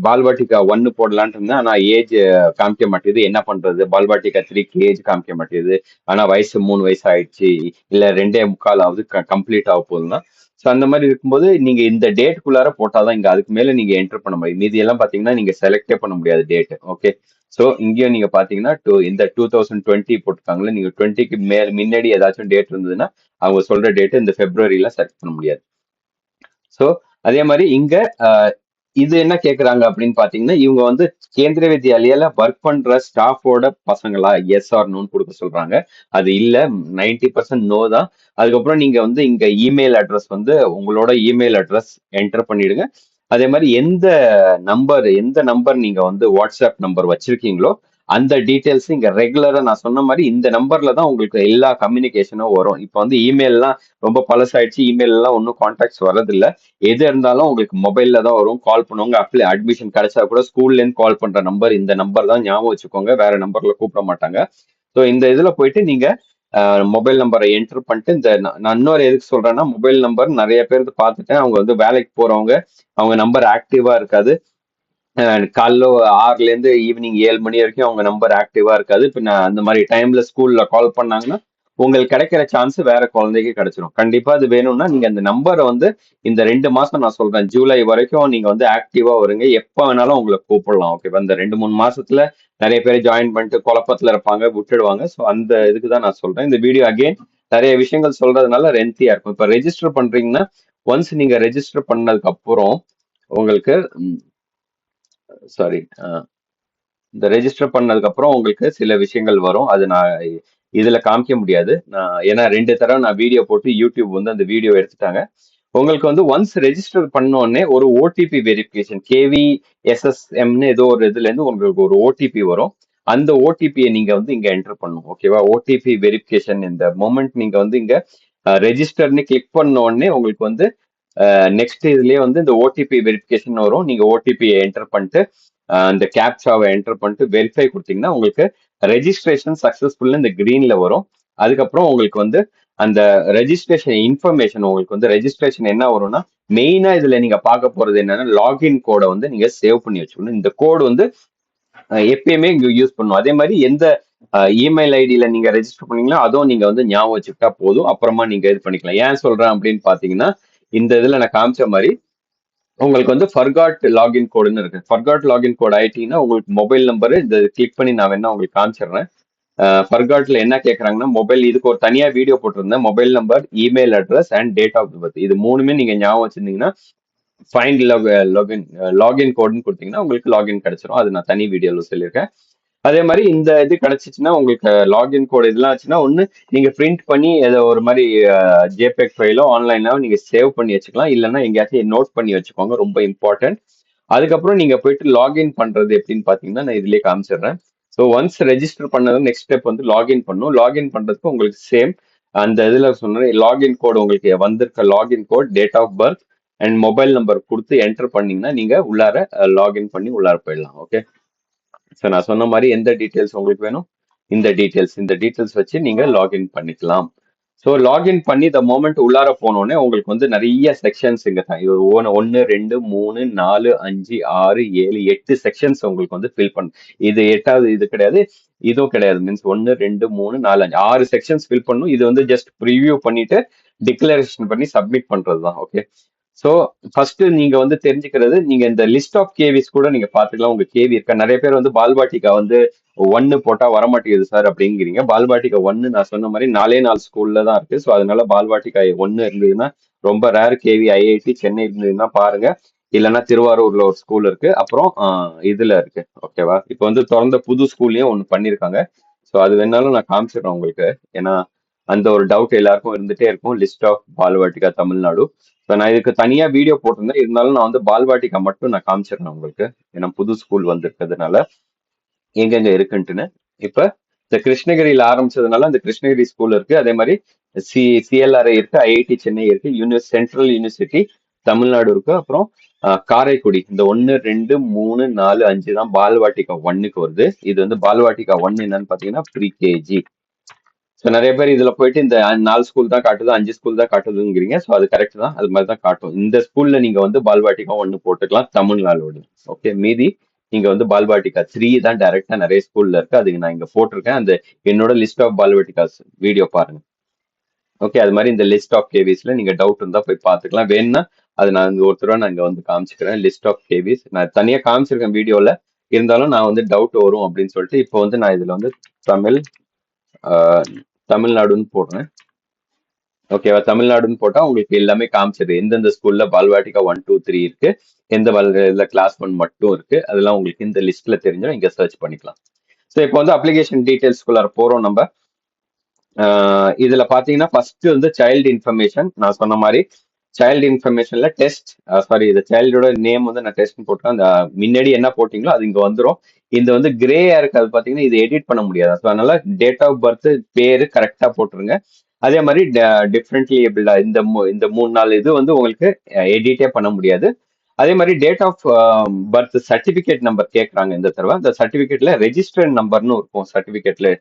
பால்வாட்டிகா 1 போடலான்ட்டு இருந்தேன். ஆனா ஏஜ் காமிக்க மாட்டேது, என்ன பண்றது? பால்வாட்டிகா 3க்கு ஏஜ் காமிக்க மாட்டேது. ஆனா வயசு 3 வயசு ஆயிடுச்சு, இல்ல 2.75 ஆகுது, கம்ப்ளீட் ஆக போகுதுன்னா. ஸோ அந்த மாதிரி இருக்கும்போது நீங்க இந்த டேட்டுக்குள்ளார போட்டாதான் இங்க அதுக்கு மேல நீங்க என்டர் பண்ண முடியும். மீதி எல்லாம் பாத்தீங்கன்னா நீங்க செலக்டே பண்ண முடியாது டேட். ஓகே, ஸோ இங்கேயும் நீங்க பாத்தீங்கன்னா இந்த 2020 போட்டிருக்காங்களே, நீங்க 20க்கு முன்னாடி ஏதாச்சும் டேட் இருந்ததுன்னா அவங்க சொல்ற டேட் இந்த பிப்ரவரியில செலக்ட் பண்ண முடியாது. ஸோ அதே மாதிரி இங்க இது என்ன கேக்குறாங்க அப்படின்னு பாத்தீங்கன்னா, இவங்க வந்து கேந்திரிய வித்யாலயால ஒர்க் பண்ற ஸ்டாஃபோட பசங்களா, எஸ் ஆர் நோன்னு கொடுக்க சொல்றாங்க. அது இல்ல, 90% நோ தான். அதுக்கப்புறம் நீங்க வந்து இங்க இமெயில் அட்ரஸ் வந்து உங்களோட இமெயில் அட்ரஸ் என்டர் பண்ணிடுங்க. அதே மாதிரி எந்த நம்பர் நீங்க வந்து வாட்ஸ்அப் நம்பர் வச்சிருக்கீங்களோ அந்த டீட்டெயில்ஸ் இங்க ரெகுலரா நான் சொன்ன மாதிரி இந்த நம்பர்ல தான் உங்களுக்கு எல்லா கம்யூனிகேஷனும் வரும். இப்போ வந்து இமெயில்லாம் ரொம்ப பழசாயிடுச்சு, இமெயில் எல்லாம் ஒன்றும் கான்டாக்ட்ஸ் வரதில்ல. எது இருந்தாலும் உங்களுக்கு மொபைல்ல தான் வரும். கால் பண்ணுவாங்க. அட்மிஷன் கிடைச்சா கூட ஸ்கூல்ல இருந்து கால் பண்ற நம்பர் இந்த நம்பர் தான், ஞாபகம் வச்சுக்கோங்க. வேற நம்பர்ல கூப்பிட மாட்டாங்க. ஸோ இந்த இதுல போயிட்டு நீங்க மொபைல் நம்பரை என்டர் பண்ணிட்டு நான் இன்னொரு எதுக்கு சொல்றேன்னா, மொபைல் நம்பர் நிறைய பேருக்கு பார்த்துட்டேன். அவங்க வந்து வேலைக்கு போறவங்க, அவங்க நம்பர் ஆக்டிவா இருக்காது. காலைல 6ல இருந்து ஈவினிங் 7 மணி வரைக்கும் அவங்க நம்பர் ஆக்டிவா இருக்காது. இப்ப நான் அந்த மாதிரி டைம்ல ஸ்கூல்ல கால் பண்ணாங்கன்னா உங்களுக்கு கிடைக்கிற சான்ஸ் வேற குழந்தைக்கு கிடைச்சிடும். கண்டிப்பா அது வேணும்னா நீங்க அந்த நம்பரை வந்து இந்த 2 மாசம் நான் சொல்றேன், ஜூலை வரைக்கும் நீங்க வந்து ஆக்டிவா வருங்க. எப்ப வேணாலும் உங்களை கூப்பிடலாம். ஓகேவா? இந்த 2, 3 மாசத்துல நிறைய பேர் ஜாயின் பண்ணிட்டு குழப்பத்துல இருப்பாங்க, விட்டுடுவாங்க. ஸோ அந்த இதுக்கு தான் நான் சொல்றேன். இந்த வீடியோ அகைன் நிறைய விஷயங்கள் சொல்றதுனால லென்த்தியா இருக்கும். இப்ப ரெஜிஸ்டர் பண்றீங்கன்னா ஒன்ஸ் நீங்க ரெஜிஸ்டர் பண்ணதுக்கு அப்புறம் உங்களுக்கு சாரி இந்த ரெஜிஸ்டர் பண்ணதுக்கு அப்புறம் உங்களுக்கு சில விஷயங்கள் வரும். அது நான் இதுல காமிக்க முடியாது. ஏன்னா 2 தடவை நான் வீடியோ போட்டு யூடியூப் வந்து அந்த வீடியோ எடுத்துட்டாங்க. உங்களுக்கு வந்து ஒன்ஸ் ரெஜிஸ்டர் பண்ண உடனே ஒரு ஓடிபி வெரிஃபிகேஷன் KVSSMன்னு ஏதோ ஒரு இதுல இருந்து உங்களுக்கு ஒரு ஓடிபி வரும். அந்த ஓடிபியை நீங்க வந்து இங்க என்டர் பண்ணணும். ஓகேவா? ஓடிபி வெரிஃபிகேஷன் இந்த மொமெண்ட் நீங்க வந்து இங்க ரெஜிஸ்டர்னு கிளிக் பண்ண உடனே உங்களுக்கு வந்து நெக்ஸ்ட் இதுலயே வந்து இந்த ஓடிபி வெரிஃபிகேஷன் வரும். நீங்க ஓடிபியை என்டர் பண்ணிட்டு அந்த கேப்சாவை என்டர் பண்ணிட்டு வெரிஃபை கொடுத்தீங்கன்னா உங்களுக்கு ரெஜிஸ்ட்ரேஷன் சக்சஸ்ஃபுல் இந்த கிரீன்ல வரும். அதுக்கப்புறம் உங்களுக்கு வந்து அந்த ரெஜிஸ்ட்ரேஷன் இன்ஃபர்மேஷன் உங்களுக்கு வந்து ரெஜிஸ்ட்ரேஷன் என்ன வரும்னா, மெயினா இதுல நீங்க பார்க்க போறது என்னன்னா லாகின் கோடை வந்து நீங்க சேவ் பண்ணி வச்சுக்கணும். இந்த கோடு வந்து எப்பயுமே இங்க யூஸ் பண்ணும். அதே மாதிரி எந்த இமெயில் ஐடியில நீங்க ரெஜிஸ்டர் பண்ணீங்களோ அதுவும் நீங்க வந்து ஞாபகம் வச்சுக்கிட்டா போதும். அப்புறமா நீங்க இது பண்ணிக்கலாம். ஏன் சொல்றேன் அப்படின்னு பாத்தீங்கன்னா, இந்த இதுல நான் காமிச்ச மாதிரி உங்களுக்கு வந்து ஃபர்காட் லாகின் கோடுன்னு இருக்கு. ஃபர்காட் லாகின் கோட் ஆயிட்டீங்கன்னா உங்களுக்கு மொபைல் நம்பர் இந்த கிளிக் பண்ணி நான் வேணா உங்களுக்கு காமிச்சிடுறேன். ஃபர்காட்ல என்ன கேட்கறாங்கன்னா, மொபைல் இதுக்கு ஒரு தனியா வீடியோ போட்டிருந்தேன். Mobile number, email address and date of birth இது 3மே நீங்க ஞாபகம் வச்சிருந்தீங்கன்னா ஃபைண்ட் லாகின் கோடுன்னு கொடுத்தீங்கன்னா உங்களுக்கு லாகின் கிடைச்சிரும். அது நான் தனி வீடியோல சொல்லியிருக்கேன். அதே மாதிரி இந்த இது கிடைச்சிச்சுன்னா உங்களுக்கு லாகின் கோடு இதெல்லாம் ஆச்சுன்னா ஒன்று நீங்க பிரிண்ட் பண்ணி ஏதோ ஒரு மாதிரி ஜேபெக் ஃபைலோ ஆன்லைன்ல நீங்க சேவ் பண்ணி வச்சுக்கலாம். இல்லைன்னா எங்கேயாச்சும் நோட் பண்ணி வச்சுக்கோங்க, ரொம்ப இம்பார்ட்டன்ட். அதுக்கப்புறம் நீங்க போயிட்டு லாகின் பண்றது எப்படின்னு பாத்தீங்கன்னா நான் இதுலயே காமிச்சிடுறேன். ஸோ ஒன்ஸ் ரெஜிஸ்டர் பண்ணது நெக்ஸ்ட் ஸ்டெப் வந்து லாகின் பண்ணும். லாகின் பண்றதுக்கு உங்களுக்கு சேம் அந்த இதுல சொன்ன லாகின் கோட் உங்களுக்கு வந்திருக்க login code, date of birth and mobile number கொடுத்து என்டர் பண்ணீங்கன்னா நீங்க உள்ளார லாகின் பண்ணி உள்ளார போயிடலாம். ஓகே. ஸோ நான் சொன்ன மாதிரி எந்த டீட்டெயில்ஸ் உங்களுக்கு வேணும், இந்த டீட்டெயில்ஸ் வச்சு நீங்க லாகின் பண்ணிக்கலாம். ஸோ லாகின் பண்ணி த மோமெண்ட் உள்ளார போனோடனே உங்களுக்கு வந்து நிறைய செக்ஷன்ஸ் இங்க தான். இது 1 2 3 4 5 6 7 8 செக்ஷன்ஸ் உங்களுக்கு வந்து ஃபில் பண்ண. இது 8வது இது கிடையாது, இதுவும் கிடையாது. மீன்ஸ் 1 2 3 4 5 6 செக்ஷன்ஸ் ஃபில் பண்ணும். இது வந்து ஜஸ்ட் ப்ரிவியூ பண்ணிட்டு டிக்ளரேஷன் பண்ணி சப்மிட் பண்றது தான். ஓகே. ஸோ ஃபர்ஸ்ட் நீங்க வந்து தெரிஞ்சுக்கிறது, நீங்க இந்த லிஸ்ட் ஆஃப் கேவிஸ் கூட நீங்க பாத்துக்கலாம். உங்க கேவி இருக்கா? நிறைய பேர் வந்து பால்பாட்டிகா வந்து 1 போட்டா வரமாட்டேங்குது சார் அப்படிங்கிறீங்க. பால்பாட்டிகா 1 நான் சொன்ன மாதிரி 4 ஸ்கூல்ல தான் இருக்கு. ஸோ அதனால பால்பாட்டிகா 1 இருந்ததுன்னா ரொம்ப ரேர். கேவி ஐஐடி சென்னை இருந்ததுன்னா பாருங்க, இல்லைன்னா திருவாரூர்ல ஒரு ஸ்கூல் இருக்கு, அப்புறம் இதுல இருக்கு. ஓகேவா? இப்போ வந்து திறந்த புது ஸ்கூல்லயும் ஒன்று பண்ணிருக்காங்க. ஸோ அது வேணாலும் நான் காமிச்சிடுறேன் உங்களுக்கு. ஏன்னா அந்த ஒரு டவுட் எல்லாருக்கும் இருந்துட்டே இருக்கும், லிஸ்ட் ஆஃப் பால்வாட்டிகா தமிழ்நாடு. ஸோ நான் இதுக்கு தனியா வீடியோ போட்டிருந்தேன், இருந்தாலும் நான் வந்து பால்வாட்டிகா மட்டும் நான் காமிச்சிடுறேன் உங்களுக்கு. ஏன்னா புது ஸ்கூல் வந்திருக்கிறதுனால எங்கெங்க இருக்குன்ட்டுன்னு. இப்ப இந்த கிருஷ்ணகிரியில ஆரம்பிச்சதுனால அந்த கிருஷ்ணகிரி ஸ்கூல் இருக்கு. அதே மாதிரி சிஎல்ஆர்ஐ இருக்கு, ஐஐடி சென்னை இருக்கு, சென்ட்ரல் யூனிவர்சிட்டி தமிழ்நாடு இருக்கு, அப்புறம் காரைக்குடி. இந்த 1 2 3 4 5 தான் பால்வாட்டிகா 1க்கு வருது. இது வந்து பால்வாட்டிகா 1 என்னன்னு பாத்தீங்கன்னா ப்ரீகேஜி. ஸோ நிறைய பேர் இதுல போயிட்டு இந்த 4 ஸ்கூல் தான் காட்டுது, 5 ஸ்கூல் தான் காட்டுதுங்கிறீங்க. ஸோ அது கரெக்ட் தான், அது மாதிரி தான் காட்டும். இந்த ஸ்கூல்ல நீங்க வந்து பால்வாட்டிகா 1 போட்டுக்கலாம் தமிழ்நாடு. ஓகே. மீதி நீங்க வந்து பால்வாட்டிகா 3 தான் டைரக்டா நிறைய ஸ்கூல்ல இருக்கு. அதுக்கு நான் இங்க போட்டிருக்கேன். அந்த என்னோட லிஸ்ட் ஆஃப் பால்வாட்டிகாஸ் வீடியோ பாருங்க. ஓகே. அது மாதிரி இந்த லிஸ்ட் ஆஃப் கேவிஸ்ல நீங்க டவுட் இருந்தா போய் பாத்துக்கலாம். வேணும்னா அது நான் இங்க ஒரு தடவை நான் இங்க வந்து காமிச்சுக்கிறேன். லிஸ்ட் ஆஃப் கேவிஸ் நான் தனியா காமிச்சிருக்கேன் வீடியோல. இருந்தாலும் நான் வந்து டவுட் வரும் அப்படின்னு சொல்லிட்டு இப்போ வந்து நான் இதுல வந்து தமிழ்நாடுன்னு போடுறேன். ஓகேவா? தமிழ்நாடுன்னு போட்டா உங்களுக்கு எல்லாமே காமிச்சது, எந்தெந்த ஸ்கூல்ல பால்வாட்டிகா 1 2 3 இருக்கு, எந்த கிளாஸ் 1 மட்டும் இருக்கு, அதெல்லாம் உங்களுக்கு இந்த லிஸ்ட்ல தெரிஞ்சிடும். இங்க சர்ச் பண்ணிக்கலாம். ஸோ இப்போ வந்து அப்ளிகேஷன் டீடைல்ஸ்குள்ளார போறோம் நம்ம. இதுல பாத்தீங்கன்னா ஃபர்ஸ்ட் வந்து சைல்டு இன்ஃபர்மேஷன். நான் சொன்ன மாதிரி சைல்டு இன்ஃபர்மேஷன்ல டெஸ்ட், சாரி இந்த சைல்டோட நேம் வந்து நான் டெஸ்ட் போட்டேன். அந்த முன்னாடி என்ன போட்டீங்களோ அது இங்க வந்துடும். இந்த வந்து கிரேயா இருக்கு, அது பாத்தீங்கன்னா இது எடிட் பண்ண முடியாது. ஸோ அதனால டேட் ஆஃப் பர்த் பேரு கரெக்டா போட்டுருங்க. அதே மாதிரி டிஃப்ரெண்ட்லி எபிள்டா இந்த 3 4 இது வந்து உங்களுக்கு எடிட்டே பண்ண முடியாது. அதே மாதிரி date of birth certificate number கேட்கறாங்க இந்த தடவை. அந்த சர்டிபிகேட்ல ரெஜிஸ்டர்ட் நம்பர்னு இருக்கும். சர்டிபிகேட்ல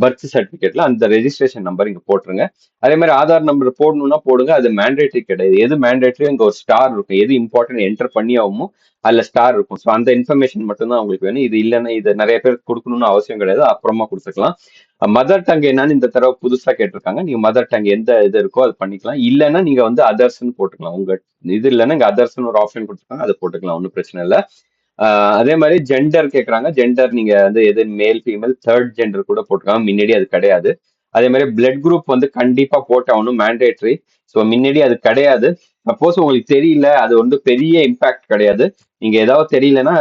பர்த் சர்டிபிகேட்ல அந்த ரெஜிஸ்ட்ரேஷன் நம்பர் இங்க போட்டுருங்க. அதே மாதிரி ஆதார் நம்பர் போடணும்னா போடுங்க, அது மேண்டேட்டரி கிடையாது. எது மேண்டேட்டரி அங்க ஒரு ஸ்டார் இருக்கும், எது இம்பார்ட்டன்ட் என்டர் பண்ணி ஆகுமோ அதுல ஸ்டார் இருக்கும். ஸோ அந்த இன்ஃபர்மேஷன் மட்டும் தான் உங்களுக்கு வேணும். இது இல்லைன்னா இது நிறைய பேர் கொடுக்கணும்னு அவசியம் கிடையாது, அப்புறமா கொடுத்துக்கலாம். மதர் டங் என்னன்னு இந்த தடவை புதுசா கேட்டிருக்காங்க. நீங்க மதர் டங் எந்த இது இருக்கோ அது பண்ணிக்கலாம். இல்லைன்னா நீங்க வந்து அதர்ஸ்ன்னு போட்டுக்கலாம். உங்க இது இல்லைன்னா இங்க அதர்ஸ்ன்னு ஒரு ஆப்ஷன் கொடுத்துருக்காங்க, அதை போட்டுக்கலாம், ஒன்றும் பிரச்சனை இல்லை. அதே மாதிரி ஜெண்டர் கேட்கறாங்க. ஜெண்டர் நீங்க வந்து எது மேல் ஃபீமேல் தேர்ட் ஜெண்டர் கூட போட்டுருக்காங்க, முன்னாடி அது கிடையாது. அதே மாதிரி பிளட் குரூப் வந்து கண்டிப்பா போட்டாகணும், மேண்டேட்ரி. ஸோ முன்னாடி அது கிடையாது. சப்போஸ் உங்களுக்கு தெரியல, அது வந்து பெரிய இம்பாக்ட் கிடையாது. நீங்க ஏதாவது தெரியலன்னா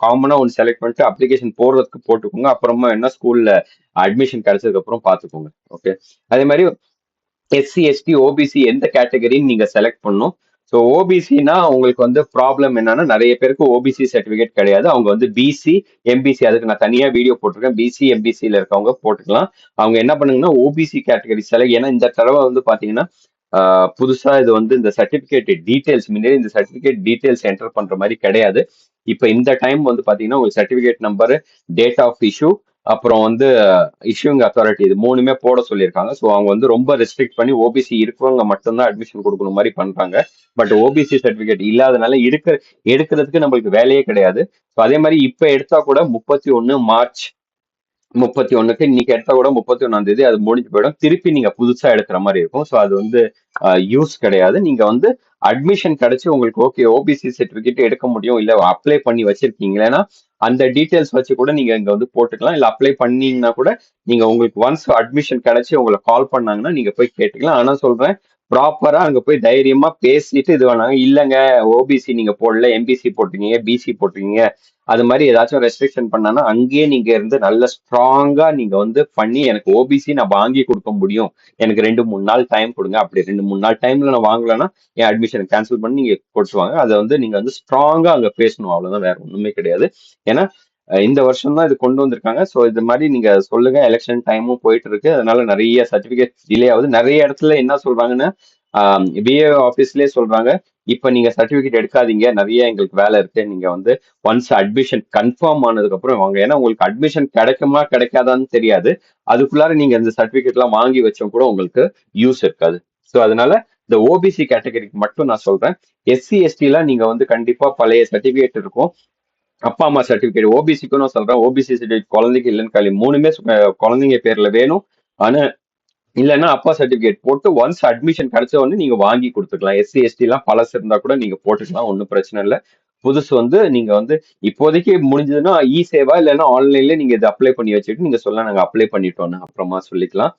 காமனா ஒன்று செலக்ட் பண்ணிட்டு அப்ளிகேஷன் போடுறதுக்கு போட்டுக்கோங்க. அப்புறமா என்ன ஸ்கூல்ல அட்மிஷன் கிடைச்சதுக்கு அப்புறம் பாத்துக்கோங்க. ஓகே. அதே மாதிரி எஸ்சி எஸ்டி ஓபிசி எந்த கேட்டகரின்னு நீங்க செலக்ட் பண்ணும். ஸோ ஓபிசினா உங்களுக்கு வந்து ப்ராப்ளம் என்னன்னா நிறைய பேருக்கு ஓபிசி சர்டிபிகேட் கிடையாது. அவங்க வந்து பிசி எம்பிசி, அதுக்கு நான் தனியா வீடியோ போட்டிருக்கேன். பிசி எம்பிசியில இருக்கவங்க போட்டுக்கலாம். அவங்க என்ன பண்ணுங்கன்னா ஓபிசி கேட்டகரி செலக்ட். ஏன்னா இந்த தடவை வந்து பாத்தீங்கன்னா புதுசா இது வந்து இந்த சர்டிபிகேட் டீடைல்ஸ், முன்னாடி இந்த சர்டிபிகேட் டீடைல்ஸ் என்டர் பண்ற மாதிரி கிடையாது. இப்ப இந்த டைம் வந்து பாத்தீங்கன்னா உங்களுக்கு certificate number, date of issue, அப்புறம் வந்து இஷ்யூங் அத்தாரிட்டி, இது 3மே போட சொல்லியிருக்காங்க. ஸோ அவங்க வந்து ரொம்ப ரெஸ்ட்ரிக்ட் பண்ணி ஓபிசி இருக்கிறவங்க மட்டும்தான் அட்மிஷன் கொடுக்கணும் மாதிரி பண்றாங்க. பட் ஓபிசி சர்டிபிகேட் இல்லாதனால எடுக்கிறதுக்கு நம்மளுக்கு வேலையே கிடையாது. ஸோ அதே மாதிரி இப்ப எடுத்தா கூட 31 மார்ச் 31க்கு இன்னைக்கு எடுத்தா கூட 31ஆம் தேதி அது முடிஞ்சு போயிடும். திருப்பி நீங்க புதுசா எடுக்கிற மாதிரி இருக்கும். ஸோ அது வந்து யூஸ் கிடையாது. நீங்க வந்து அட்மிஷன் கிடைச்சு உங்களுக்கு ஓகே ஓபிசி சர்டிபிகேட் எடுக்க முடியும், இல்ல அப்ளை பண்ணி வச்சிருக்கீங்களா அந்த டீடைல்ஸ் வச்சு கூட நீங்க இங்க வந்து போட்டுக்கலாம். இல்ல அப்ளை பண்ணீங்கன்னா கூட நீங்க உங்களுக்கு ஒன்ஸ் அட்மிஷன் கிடைச்சு உங்களை கால் பண்ணாங்கன்னா நீங்க போய் கேட்டுக்கலாம். ஆனா சொல்றேன், ப்ராப்பரா அங்க போய் தைரியமா பேசிட்டு இது வேணாங்க. இல்லங்க ஓபிசி நீங்க போடல, எம்பிசி போட்டிருக்கீங்க, பிசி போட்டிருக்கீங்க, அது மாதிரி ஏதாச்சும் ரெஸ்ட்ரிக்ஷன் பண்ணானா அங்கேயே நீங்க இருந்து நல்ல ஸ்ட்ராங்கா நீங்க வந்து பண்ணி எனக்கு ஓபிசி நான் வாங்கி கொடுக்க முடியும், எனக்கு 2 3 நாள் டைம் கொடுங்க. அப்படி 2 3 நாள் டைம்ல நான் வாங்கலன்னா என் அட்மிஷன் கேன்சல் பண்ணி நீங்க கொடுத்துருவாங்க. அதை வந்து நீங்க வந்து ஸ்ட்ராங்கா அங்க பேசணும், அவ்வளவுதான், வேற ஒண்ணுமே கிடையாது. ஏன்னா இந்த வருஷம் தான் இது கொண்டு வந்திருக்காங்க. ஸோ இது மாதிரி நீங்க சொல்லுங்க. எலெக்ஷன் டைமும் போயிட்டு இருக்கு. அதனால நிறைய சர்டிபிகேட் டிலே ஆகுது. நிறைய இடத்துல என்ன சொல்றாங்கன்னா பிஏ ஆஃபீஸ்லயே சொல்றாங்க, இப்ப நீங்க சர்டிபிகேட் எடுக்காதீங்க, நிறைய எங்களுக்கு வேலை இருக்கு. நீங்க வந்து ஒன்ஸ் அட்மிஷன் கன்ஃபார்ம் ஆனதுக்கு அப்புறம் வாங்க. ஏன்னா உங்களுக்கு அட்மிஷன் கிடைக்குமா கிடைக்காதான்னு தெரியாது. அதுக்குள்ளார நீங்க இந்த சர்டிபிகேட் எல்லாம் வாங்கி வச்சும் கூட உங்களுக்கு யூஸ் இருக்காது. ஸோ அதனால இந்த ஓபிசி கேட்டகரிக்கு மட்டும் நான் சொல்றேன். எஸ்சி எஸ்டி எல்லாம் நீங்க வந்து கண்டிப்பா பழைய சர்டிபிகேட் இருக்கும். அப்பா அம்மா சர்டிபிகேட் ஓபிசிக்கும் நான் சொல்றேன். ஓபிசி சர்டிபிகேட் குழந்தைக்கு இல்லைன்னு காலி மூணுமே குழந்தைங்க பேர்ல வேணும். ஆனா இல்லைன்னா அப்பா சர்டிபிகேட் போட்டு ஒன்ஸ் அட்மிஷன் கிடைச்ச உடனே நீங்க வாங்கி கொடுத்துக்கலாம். எஸ்சி எஸ்டி எல்லாம் பழசு இருந்தா கூட நீங்க போட்டுக்கலாம், ஒன்றும் பிரச்சனை இல்லை. புதுசு வந்து நீங்க வந்து இப்போதைக்கு முடிஞ்சதுன்னா இ சேவா இல்லைன்னா ஆன்லைன்ல நீங்க இதை அப்ளை பண்ணி வச்சுட்டு நீங்க சொல்ல நாங்க அப்ளை பண்ணிட்டோம்னு அப்புறமா சொல்லிக்கலாம்.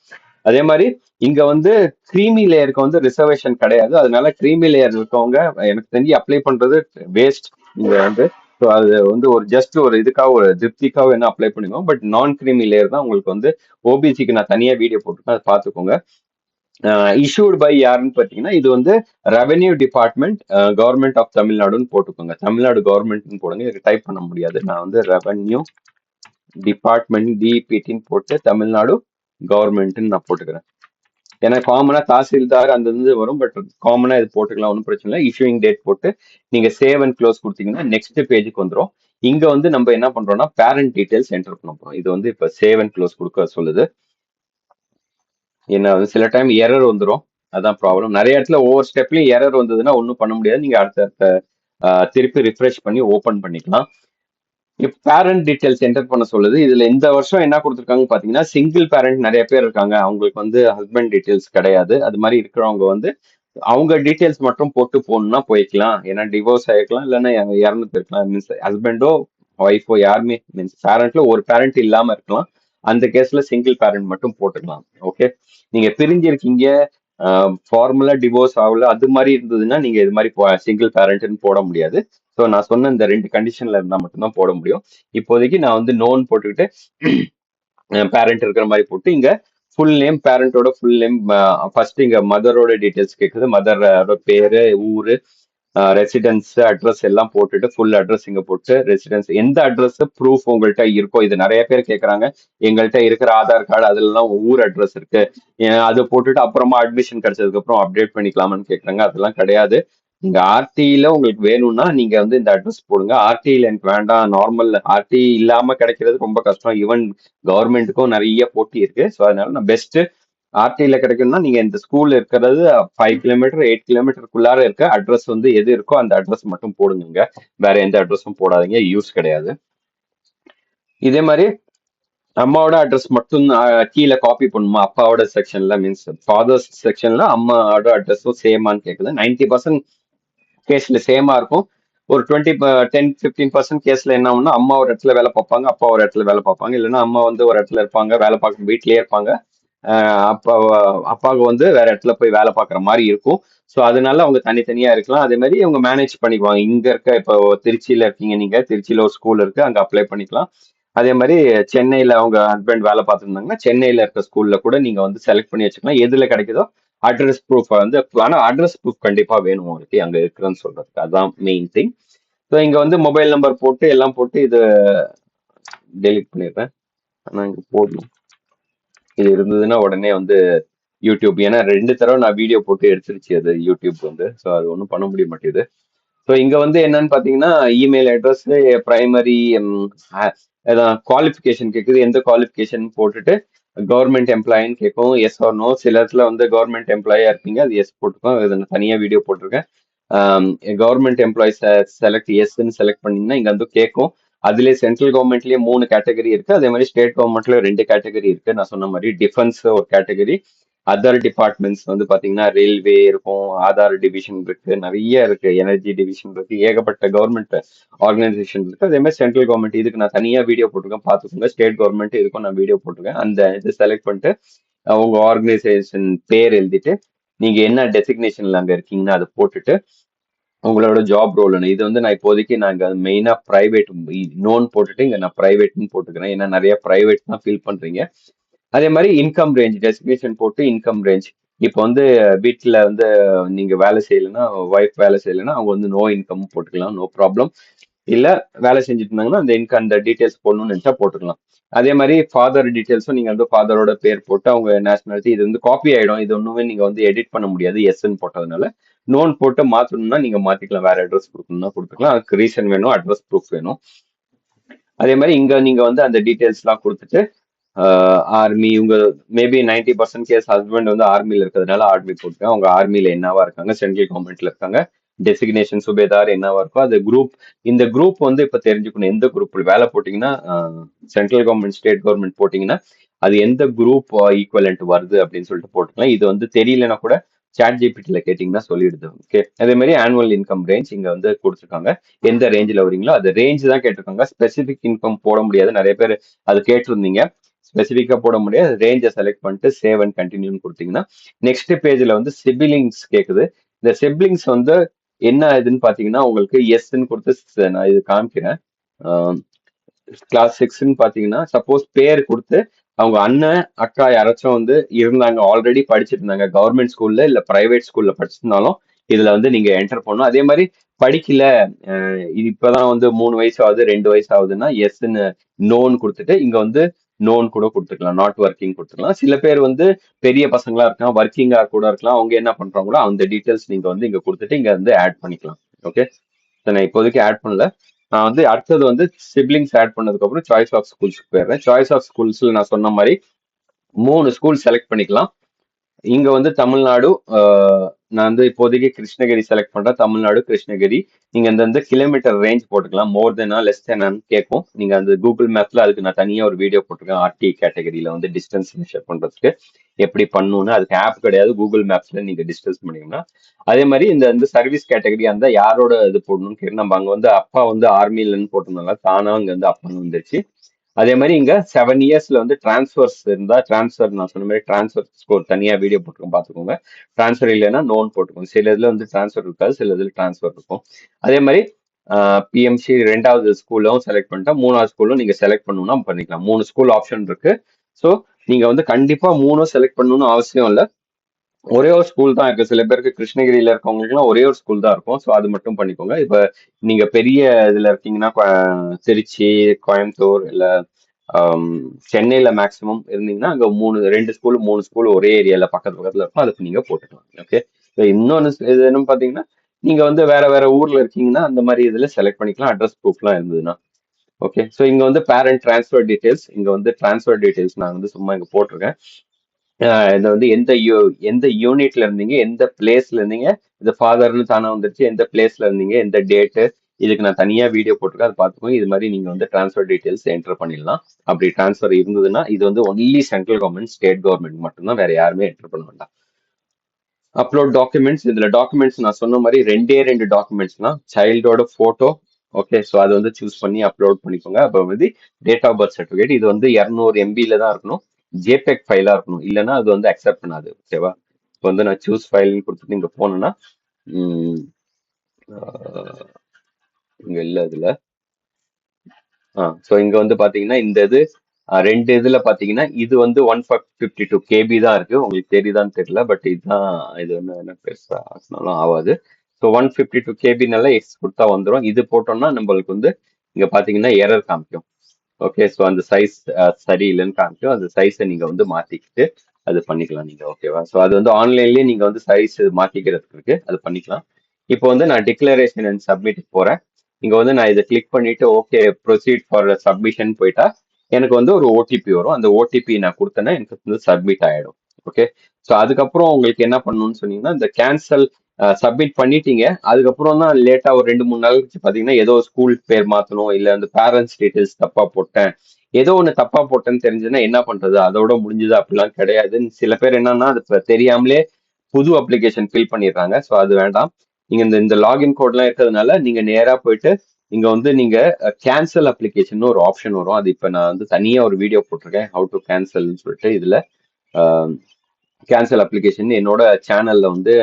அதே மாதிரி இங்க வந்து கிரீமி லேயருக்கு வந்து ரிசர்வேஷன் கிடையாது. அதனால கிரீமி லேயர் இருக்கவங்க எனக்கு தெரிஞ்சு அப்ளை பண்றது வேஸ்ட். நீங்க வந்து ஸோ அது வந்து ஒரு ஜஸ்ட் ஒரு இதுக்காக ஒரு திருப்திக்காக வேணா அப்ளை பண்ணிக்கோங்க. பட் நான் கிரீமி லேயர் தான் உங்களுக்கு வந்து ஓபிசிக்கு நான் தனியா வீடியோ போட்டிருக்கேன், அதை பார்த்துக்கோங்க. இஷ்யூட் பை யாருன்னு பார்த்தீங்கன்னா இது வந்து ரெவென்யூ டிபார்ட்மெண்ட், கவர்மெண்ட் ஆஃப் தமிழ்நாடுன்னு போட்டுக்கோங்க. தமிழ்நாடு கவர்மெண்ட்னு போடுங்க. இதுக்கு டைப் பண்ண முடியாது. நான் வந்து ரெவென்யூ டிபார்ட்மெண்ட் டிபிடின்னு போட்டு தமிழ்நாடு கவர்மெண்ட்னு நான் போட்டுக்கிறேன். ஏன்னா காமனா தாசில்தார் அந்த இது வரும். பட் காமனா இது போட்டுக்கலாம், ஒன்றும் பிரச்சனை இல்லை. இஷ்யூயிங் டேட் போட்டு நீங்க சேவ் அண்ட் க்ளோஸ் கொடுத்தீங்கன்னா நெக்ஸ்ட் பேஜுக்கு வந்துடும். இங்க வந்து நம்ம என்ன பண்றோம்னா பேரண்ட் டீடைல்ஸ் என்டர் பண்ண போறோம். இது வந்து இப்ப சேவ் அண்ட் க்ளோஸ் கொடுக்க சொல்லுது. என்ன வந்து சில டைம் எரர் வந்துடும், அதான் ப்ராப்ளம். நிறைய இடத்துல ஒவ்வொரு ஸ்டெப்லயும் எரர் வந்ததுன்னா ஒன்றும் பண்ண முடியாது. நீங்க அடுத்த திருப்பி ரிஃப்ரெஷ் பண்ணி ஓபன் பண்ணிக்கலாம். இப்போ பேரண்ட் டீடைல்ஸ் என்டர் பண்ண சொல்லுது. இதுல இந்த வருஷம் என்ன கொடுத்துருக்காங்க பாத்தீங்கன்னா சிங்கிள் பேரண்ட் நிறைய பேர் இருக்காங்க, அவங்களுக்கு வந்து ஹஸ்பண்ட் டீடைல்ஸ் கிடையாது. அது மாதிரி இருக்கிறவங்க வந்து அவங்க டீடைல்ஸ் மட்டும் போட்டு போகணும்னா போய்க்கலாம். ஏன்னா டிவோர்ஸ் ஆகிக்கலாம், இல்லைன்னா இறந்து போயிருக்கலாம். மீன்ஸ் ஹஸ்பண்டோ ஒய்ஃபோ யாருமே மீன்ஸ் பேரண்ட்ல ஒரு பேரண்ட் இல்லாம இருக்கலாம். அந்த கேஸ்ல சிங்கிள் பேரண்ட் மட்டும் போட்டுக்கலாம். ஓகே, நீங்க பிரிஞ்சிருக்கீங்க, ஃபார்முலா டிவோர்ஸ் ஆகல, அது மாதிரி இருந்ததுன்னா நீங்க இது மாதிரி சிங்கிள் பேரண்ட்னு போட முடியாது. ஸோ நான் சொன்ன இந்த ரெண்டு கண்டிஷன்ல இருந்தா மட்டும்தான் போட முடியும். இப்போதைக்கு நான் வந்து நோன் போட்டுக்கிட்டு பேரண்ட் இருக்கிற மாதிரி போட்டு இங்க ஃபுல் நேம், பேரண்டோட ஃபுல் நேம், ஃபர்ஸ்ட் இங்க மதரோட டீடைல்ஸ் கேட்குது. மதரோட பேரு, ஊரு, ரெசிடென்ஸ், அட்ரஸ் எல்லாம் போட்டுட்டு ஃபுல் அட்ரஸ் இங்க போட்டு ரெசிடென்ஸ் எந்த அட்ரஸ் ப்ரூஃப் உங்கள்கிட்ட இருக்கோ, இது நிறைய பேர் கேட்கறாங்க. எங்கள்கிட்ட இருக்கிற ஆதார் கார்டு அதுலலாம் ஊர் அட்ரஸ் இருக்கு, அதை போட்டுட்டு அப்புறமா அட்மிஷன் கிடைச்சதுக்கு அப்புறம் அப்டேட் பண்ணிக்கலாமான்னு கேட்கறாங்க. அதெல்லாம் கிடையாது. நீங்க ஆர்டில உங்களுக்கு வேணும்னா நீங்க வந்து இந்த அட்ரஸ் போடுங்க. ஆர்டில எனக்கு வேண்டாம், நார்மல் ஆர்டி இல்லாம கிடைக்கிறது ரொம்ப கஷ்டம். ஈவன் கவர்மெண்ட்டுக்கும் நிறைய போட்டி இருக்கு. ஸோ அதனால நான் பெஸ்ட் ஆர்டில கிடைக்கணும்னா நீங்க இந்த ஸ்கூல் இருக்கிறது 5 கிலோமீட்டர் 8 கிலோமீட்டருக்குள்ளார இருக்க அட்ரஸ் வந்து எது இருக்கோ அந்த அட்ரஸ் மட்டும் போடுங்க. வேற எந்த அட்ரஸும் போடாதீங்க, யூஸ் கிடையாது. இதே மாதிரி அம்மாவோட அட்ரஸ் மட்டும் கீழே காப்பி பண்ணுமா, அப்பாவோட செக்ஷன்ல மீன்ஸ் ஃபாதர்ஸ் செக்ஷன்ல அம்மாவோட அட்ரஸும் சேமான்னு கேட்குது. 90% கேஸ்ல சேமா இருக்கும். ஒரு 10-15% கேஸ்ல என்ன ஆகும்னா அம்மா ஒரு இடத்துல வேலை பார்ப்பாங்க, அப்பா ஒரு இடத்துல வேலை பார்ப்பாங்க. இல்லைன்னா அம்மா வந்து ஒரு இடத்துல இருப்பாங்க, வேலை பார்க்க வீட்லயே இருப்பாங்க. அப்பா அப்பாவுக்கு வந்து வேற இடத்துல போய் வேலை பார்க்குற மாதிரி இருக்கும். ஸோ அதனால அவங்க தனித்தனியா இருக்கலாம். அதே மாதிரி அவங்க மேனேஜ் பண்ணிக்குவாங்க. இங்க இருக்க இப்போ திருச்சியில இருக்கீங்க, நீங்க திருச்சியில ஒரு ஸ்கூல் இருக்கு, அங்க அப்ளை பண்ணிக்கலாம். அதே மாதிரி சென்னையில அவங்க ஹஸ்பண்ட் வேலை பார்த்துருந்தாங்கன்னா சென்னையில இருக்க ஸ்கூல்ல கூட நீங்க வந்து செலக்ட் பண்ணி வச்சுக்கலாம். எதுல கிடைக்குதோ அட்ரஸ் ப்ரூஃப் வந்து, ஆனா அட்ரஸ் ப்ரூஃப் கண்டிப்பா வேணும் உங்களுக்கு அங்க இருக்குன்னு சொல்றதுக்கு, அதுதான் மெயின் திங். ஸோ இங்க வந்து மொபைல் நம்பர் போட்டு எல்லாம் போட்டு இது டெலிட் பண்ணிடுறேன். ஆனா இங்க போடணும். இது இருந்ததுன்னா உடனே வந்து யூடியூப், ஏன்னா 2 தடவை நான் வீடியோ போட்டு எடுத்துருச்சு அது யூடியூப் வந்து. ஸோ அது ஒன்றும் பண்ண முடிய மாட்டேங்குது. ஸோ இங்க வந்து என்னன்னு பாத்தீங்கன்னா இமெயில் அட்ரஸ், பிரைமரி, குவாலிஃபிகேஷன் கேட்குது. எந்த குவாலிஃபிகேஷன் போட்டுட்டு கவர்மெண்ட் எம்ப்ளாயின்னு கேட்கும், எஸ் ஆர் நோ. சில இடத்துல வந்து கவர்மெண்ட் எம்ப்ளாயா இருப்பீங்க, அது எஸ் போட்டுக்கோம். இது நான் தனியா வீடியோ போட்டிருக்கேன். கவர்மெண்ட் எம்ப்ளாயிஸ் செலக்ட் எஸ்ன்னு செலக்ட் பண்ணீங்கன்னா இங்க வந்து கேட்கும். அதுலேயே சென்ட்ரல் கவர்மெண்ட்லயே 3 கேட்டகரி இருக்கு. அதே மாதிரி ஸ்டேட் கவர்மெண்ட்ல 2 கேட்டகரி இருக்கு. நான் சொன்ன மாதிரி டிஃபென்ஸ் ஒரு கேட்டகரி, அதர் டிபார்ட்மெண்ட்ஸ் வந்து பாத்தீங்கன்னா ரயில்வே இருக்கும், ஆதார் டிவிஷன் இருக்கு, நிறைய இருக்கு, எனர்ஜி டிவிஷன் இருக்கு, ஏகப்பட்ட கவர்மெண்ட் ஆர்கனைசேஷன் இருக்கு. அதே மாதிரி சென்ட்ரல் கவர்மெண்ட் இதுக்கு நான் தனியா வீடியோ போட்டிருக்கேன், பார்த்துக்கோங்க. ஸ்டேட் கவர்மெண்ட் இதுக்கும் நான் வீடியோ போட்டிருக்கேன். அந்த இது செலக்ட் பண்ணிட்டு உங்க ஆர்கனைசேஷன் பேர் எழுதிட்டு நீங்க என்ன டெசிக்னேஷன்ல அங்க இருக்கீங்கன்னா அதை போட்டுட்டு உங்களோட ஜாப் ரோல். இது வந்து நான் இப்போதைக்கு நாங்க மெயினா பிரைவேட் நோன் போட்டுட்டு இங்க நான் பிரைவேட்னு போட்டுக்கிறேன். ஏன்னா நிறைய பிரைவேட் தான் ஃபில் பண்றீங்க. அதே மாதிரி இன்கம் ரேஞ்ச் டெசிக்னேஷன் போட்டு இன்கம் ரேஞ்ச். இப்போ வந்து வீட்டில் வந்து நீங்க வேலை செய்யலைன்னா, ஒய்ஃப் வேலை செய்யலைன்னா அவங்க வந்து நோ இன்கம் போட்டுக்கலாம், நோ ப்ராப்ளம். இல்ல வேலை செஞ்சுட்டு இருந்தாங்கன்னா அந்த அந்த டீடைல்ஸ் போடணும்னு நினைச்சா போட்டுக்கலாம். அதே மாதிரி ஃபாதர் டீடைல்ஸும் நீங்க வந்து ஃபாதரோட பேர் போட்டு அவங்க நேஷனாலிட்டி இது வந்து காப்பி ஆயிடும். இது ஒண்ணுமே நீங்க வந்து எடிட் பண்ண முடியாது எஸ்ன்னு போட்டதுனால. நோன் போட்டு மாத்தணும்னா நீங்க மாத்திக்கலாம். வேற அட்ரஸ் கொடுக்கணும்னா கொடுத்துக்கலாம். அதுக்கு ரீசன் வேணும், அட்ரஸ் ப்ரூஃப் வேணும். அதே மாதிரி இங்க நீங்க வந்து அந்த டீடைல்ஸ் எல்லாம் கொடுத்துட்டு ஆர்மி உங்க மேபி 90% கேஸ் ஹஸ்பண்ட் வந்து ஆர்மியில இருக்கிறதுனால ஆர்மி போட்டுருக்காங்க. அவங்க ஆர்மியில என்னவா இருக்காங்க, சென்ட்ரல் கவர்மெண்ட்ல இருக்காங்க, டெசிக்னேஷன் சுபேதார் என்னவா இருக்கோ அது குரூப். இந்த குரூப் வந்து இப்ப தெரிஞ்சுக்கணும். எந்த குரூப் வேலை போட்டீங்கன்னா சென்ட்ரல் கவர்மெண்ட் ஸ்டேட் கவர்மெண்ட் போட்டீங்கன்னா அது எந்த குரூப் ஈக்குவலண்ட் வருது அப்படின்னு சொல்லிட்டு போட்டுக்கலாம். இது வந்து தெரியலன்னா கூட சாட் ஜிபிடில கேட்டீங்கன்னா சொல்லிடுது. ஓகே, அதே மாதிரி ஆனுவல் இன்கம் ரேஞ்ச் இங்க வந்து கொடுத்துருக்காங்க. எந்த ரேஞ்சில் வரீங்களோ அது ரேஞ்ச் தான் கேட்டிருக்காங்க. ஸ்பெசிபிக் இன்கம் போட முடியாது. நிறைய பேர் அது கேட்டிருந்தீங்க. ஸ்பெசிஃபிக்கா போட முடியாது. ரேஞ்சை செலக்ட் பண்ணிட்டு சேவ் அண்ட் கண்டினியூன்னு கொடுத்தீங்கன்னா நெக்ஸ்ட் பேஜ்ல வந்து சிபிலிங்ஸ் கேக்குது. இந்த சிப்லிங்ஸ் வந்து என்ன இதுன்னு பாத்தீங்கன்னா உங்களுக்கு எஸ்ன்னு கொடுத்து நான் இது காமிக்கிறேன். கிளாஸ் 6ன்னு பாத்தீங்கன்னா சப்போஸ் பேர் கொடுத்து அவங்க அண்ணன் அக்கா யாராச்சும் வந்து இருந்தாங்க, ஆல்ரெடி படிச்சிட்டு இருந்தாங்க கவர்மெண்ட் ஸ்கூல்ல இல்ல பிரைவேட் ஸ்கூல்ல படிச்சிருந்தாலும் இதுல வந்து நீங்க என்டர் பண்ணணும். அதே மாதிரி படிக்கல, இது இப்பதான் வந்து 3 வயசு ஆகுது 2 வயசு ஆகுதுன்னா எஸ்ன்னு நோன்னு கொடுத்துட்டு இங்க வந்து நோன் கூட கொடுத்துக்கலாம், நாட் ஒர்க்கிங் கொடுத்துக்கலாம். சில பேர் வந்து பெரிய பசங்களா இருக்கலாம், ஒர்க்கிங்கா கூட இருக்கலாம். அவங்க என்ன பண்றாங்களோ அந்த டீட்டெயில்ஸ் நீங்க வந்து இங்க கொடுத்துட்டு இங்க வந்து ஆட் பண்ணிக்கலாம். ஓகே, நான் இப்போதைக்கு ஆட் பண்ணல. நான் வந்து அடுத்தது வந்து சிப்லிங்ஸ் ஆட் பண்ணதுக்கு அப்புறம் சாய்ஸ் ஆஃப் ஸ்கூல்ஸ்க்கு போயிடுறேன். சாய்ஸ் ஆஃப் ஸ்கூல்ஸ்ல நான் சொன்ன மாதிரி 3 ஸ்கூல் செலக்ட் பண்ணிக்கலாம். இங்க வந்து தமிழ்நாடு, நான் வந்து இப்போதைக்கு கிருஷ்ணகிரி செலக்ட் பண்றேன். தமிழ்நாடு கிருஷ்ணகிரி. நீங்க இந்த கிலோமீட்டர் ரேஞ்ச் போட்டுக்கலாம். மோர் தெனா லெஸ் தெனான்னு கேட்கும். நீங்க அந்த கூகுள் மேப்ல அதுக்கு நான் தனியா ஒரு வீடியோ போட்டிருக்கேன். ஆர்டி கேட்டகரியில வந்து டிஸ்டன்ஸ் மெஷர் பண்றதுக்கு எப்படி பண்ணணும்னு. அதுக்கு ஆப் கிடையாது, கூகுள் மேப்ஸ்ல நீங்க டிஸ்டன்ஸ் பண்ணீங்கன்னா. அதே மாதிரி இந்த சர்வீஸ் கேட்டகரி அந்த யாரோட இது போடணும்னு கேட்டு நம்ம அங்க வந்து அப்பா வந்து ஆர்மிலன்னு போட்டிருந்தாங்க, தானா அங்க வந்து அப்பான்னு வந்துருச்சு. அதே மாதிரி இங்க 7 இயர்ஸ்ல வந்து டிரான்ஸ்ஃபர்ஸ் இருந்தா டிரான்ஸ்ஃபர், நான் சொன்ன மாதிரி டிரான்ஸ்ஃபர் ஸ்கோர் தனியா வீடியோ போட்டுருக்கோம் பாத்துக்கோங்க. டிரான்ஸ்ஃபர் இல்லைன்னா நோன் போட்டுக்கோங்க. சில இதுல வந்து டிரான்ஸ்ஃபர் இருக்காது, சில இதுல டிரான்ஸ்ஃபர் இருக்கும். அதே மாதிரி பிஎம்சி 2வது ஸ்கூலும் செலக்ட் பண்ணிட்டா 3வது ஸ்கூலும் நீங்க செலக்ட் பண்ணணும்னா பண்ணிக்கலாம். 3 ஸ்கூல் ஆப்ஷன் இருக்கு. ஸோ நீங்க வந்து கண்டிப்பா 3 செலக்ட் பண்ணணும்னு அவசியம் இல்லை. ஒரே ஒரு ஸ்கூல் தான் இருக்கு. சில பேருக்கு கிருஷ்ணகிரியில இருக்கவங்களுக்குலாம் ஒரே ஒரு ஸ்கூல் தான் இருக்கும். ஸோ அது மட்டும் பண்ணிக்கோங்க. இப்ப நீங்க பெரிய இதுல இருக்கீங்கன்னா திருச்சி, கோயம்புத்தூர் இல்ல ஆம், சென்னையில மேக்சிமம் இருந்தீங்கன்னா அங்க 2 ஸ்கூல் 3 ஸ்கூல் ஒரே ஏரியால பக்கத்து பக்கத்துல இருக்கும். அதுக்கு நீங்க போட்டுக்கலாம். ஓகே, இன்னொன்னு இது என்னன்னு பாத்தீங்கன்னா நீங்க வந்து வேற வேற ஊர்ல இருக்கீங்கன்னா அந்த மாதிரி இதுல செலக்ட் பண்ணிக்கலாம், அட்ரஸ் ப்ரூஃப்லாம் இருந்ததுன்னா. ஓகே, ஸோ இங்க வந்து பேரண்ட் டிரான்ஸ்ஃபர் டீடைல்ஸ், இங்க வந்து டிரான்ஸ்ஃபர் டீடைல்ஸ் நான் வந்து சும்மா இங்க போட்டிருக்கேன். இது வந்து எந்த யூனிட்ல இருந்தீங்க, எந்த பிளேஸ்ல இருந்தீங்க, இது ஃபாதர்னு தானே வந்துருச்சு, எந்த பிளேஸ்ல இருந்தீங்க, எந்த டேட்டு, இதுக்கு நான் தனியா வீடியோ போட்டிருக்கேன், அதை பார்த்துக்கோங்க. இது மாதிரி நீங்க வந்து டிரான்ஸ்ஃபர் டீடைல்ஸ் என்டர் பண்ணிடலாம். அப்படி டிரான்ஸ்ஃபர் இருந்ததுன்னா இது வந்து only central government state government மட்டும்தான், வேற யாருமே என்டர் பண்ண வேண்டாம். அப்லோட் டாக்குமெண்ட்ஸ், இதுல டாக்குமெண்ட்ஸ் நான் சொன்ன மாதிரி 2 டாக்குமெண்ட்ஸ்னா சைல்டோட போட்டோ. ஓகே, ஸோ அதை வந்து சூஸ் பண்ணி அப்லோட் பண்ணிக்கோங்க. அப்புறம் வந்து டேட் ஆஃப் பர்த் சர்டிஃபிகேட். இது வந்து 200 MB தான் இருக்கணும், ஜேபெக் ஃபைலா இருக்கணும், இல்லைன்னா அது வந்து அக்செப்ட் பண்ணாது. ஓகேவா, இப்போ வந்து நான் சூஸ் ஃபைல் கொடுத்துட்டு இங்க போனேன்னா இங்க இல்ல இதுல. ஸோ இங்க வந்து பாத்தீங்கன்னா இந்த இது 2 இதுல பாத்தீங்கன்னா இது வந்து 152 KB தான் இருக்கு. உங்களுக்கு தெரியுதான்னு தெரியல, பட் இதுதான். இது வந்து என்ன பெருசா ஆனாலும் ஆகாது. ஸோ 152 KB எக்ஸ் கொடுத்தா வந்துடும். இது போட்டோம்னா நம்மளுக்கு வந்து இங்க பாத்தீங்கன்னா எரர் காமிக்கும். ஓகே, ஸோ அந்த சைஸ் சரியில்லைன்னு காமிக்கும். அந்த சைஸை நீங்க வந்து மாத்திக்கிட்டு அது பண்ணிக்கலாம் நீங்க. ஓகேவா, ஸோ அது வந்து ஆன்லைன்லயே நீங்க வந்து சைஸ் மாத்திக்கிறதுக்கு இருக்கு, அது பண்ணிக்கலாம். இப்போ வந்து நான் டிக்ளரேஷன் அண்ட் சப்மிட் போறேன். இங்க வந்து நான் இதை கிளிக் பண்ணிட்டு ஓகே ப்ரொசீட் ஃபார் சப்மிஷன் போயிட்டா எனக்கு வந்து ஒரு ஓடிபி வரும். அந்த ஓடிபி நான் கொடுத்தேன்னா எனக்கு வந்து சப்மிட் ஆயிடும். ஓகே, ஸோ அதுக்கப்புறம் உங்களுக்கு என்ன பண்ணணும்னு சொன்னீங்கன்னா இந்த கேன்சல் சப்மிட் பண்ணிட்டீங்க. அதுக்கப்புறம் தான் லேட்டா ஒரு 2 3 நாள் கழிச்சு பாத்தீங்கன்னா ஏதோ ஸ்கூல் பேர் மாத்தணும், இல்ல அந்த பேரண்ட்ஸ் டீடைல்ஸ் தப்பா போட்டேன், ஏதோ ஒண்ணு தப்பா போட்டேன்னு தெரிஞ்சுன்னா என்ன பண்றது, அதோட முடிஞ்சது அப்படிலாம் கிடையாது. சில பேர் என்னன்னா அது தெரியாமலே புது அப்ளிகேஷன் ஃபில் பண்ணிடுறாங்க. ஸோ அது வேண்டாம். நீங்க இந்த லாகின் கோட்லாம் இருக்கிறதுனால நீங்க நேரா போயிட்டு இங்க வந்து நீங்க கேன்சல் அப்ளிகேஷன் ஒரு ஆப்ஷன் வரும். அது இப்ப நான் வந்து தனியா ஒரு வீடியோ போட்டிருக்கேன், ஹவு டு கேன்சல்னு சொல்லிட்டு. இதுல கேன்சல் அப்ளிகேஷன் என்னோட சேனல்ல வந்து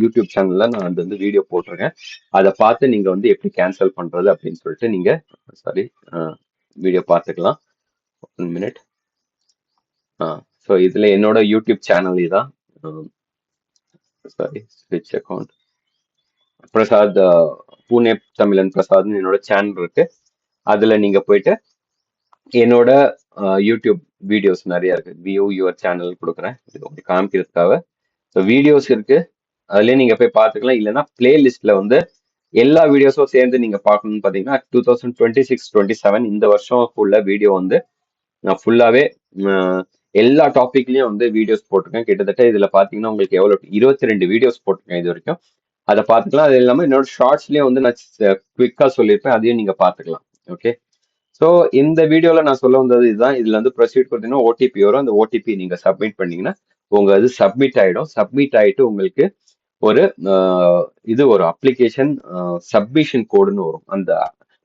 யூடியூப் சேனல்ல நான் வந்து வீடியோ போட்டிருக்கேன். அதை பார்த்து நீங்க வந்து எப்படி கேன்சல் பண்றது அப்படின்னு சொல்லிட்டு நீங்க சாரி வீடியோ பார்த்துக்கலாம். 1 மினிட். ஸோ இதுல என்னோட யூடியூப் சேனல் இதான். சாரி, ஸ்விட்ச் அக்கௌண்ட். பிரசாத் பூனே தமிழன் பிரசாத்னு என்னோட சேனல் இருக்கு. அதுல நீங்க போயிட்டு என்னோட யூடியூப் வீடியோஸ் நிறைய இருக்கு. வியூ யுவர் சேனல் கொடுக்குறேன் இது உங்களுக்கு காமிக்கிறதுக்காக. ஸோ வீடியோஸ் இருக்கு, அதுலயே நீங்க போய் பார்த்துக்கலாம். இல்லைன்னா பிளேலிஸ்ட்ல வந்து எல்லா வீடியோஸும் சேர்ந்து நீங்க பார்க்கணும்னு பார்த்தீங்கன்னா 2026-27 இந்த வருஷம் உள்ள வீடியோ வந்து நான் ஃபுல்லாவே எல்லா டாபிக்லயும் வந்து வீடியோஸ் போட்டிருக்கேன். கிட்டத்தட்ட இதுல பாத்தீங்கன்னா உங்களுக்கு எவ்வளவு 22 வீடியோஸ் போட்டிருக்கேன் இது வரைக்கும். அதை பார்த்துக்கலாம். அது இல்லாம என்னோட ஷார்ட்ஸ்லயும் வந்து நான் குவிக்கா சொல்லியிருப்பேன், அதையும் நீங்க பார்த்துக்கலாம். ஓகே, ஸோ இந்த வீடியோல நான் சொல்ல வந்தது இதுதான். இதுல வந்து ப்ரொசீட் கொடுத்தீங்கன்னா ஓடிபி வரும். அந்த ஓடிபி நீங்க சப்மிட் பண்ணீங்கன்னா உங்க அது சப்மிட் ஆயிடும். சப்மிட் ஆயிட்டு உங்களுக்கு ஒரு இது ஒரு அப்ளிகேஷன் சப்மிஷன் கோடுன்னு வரும். அந்த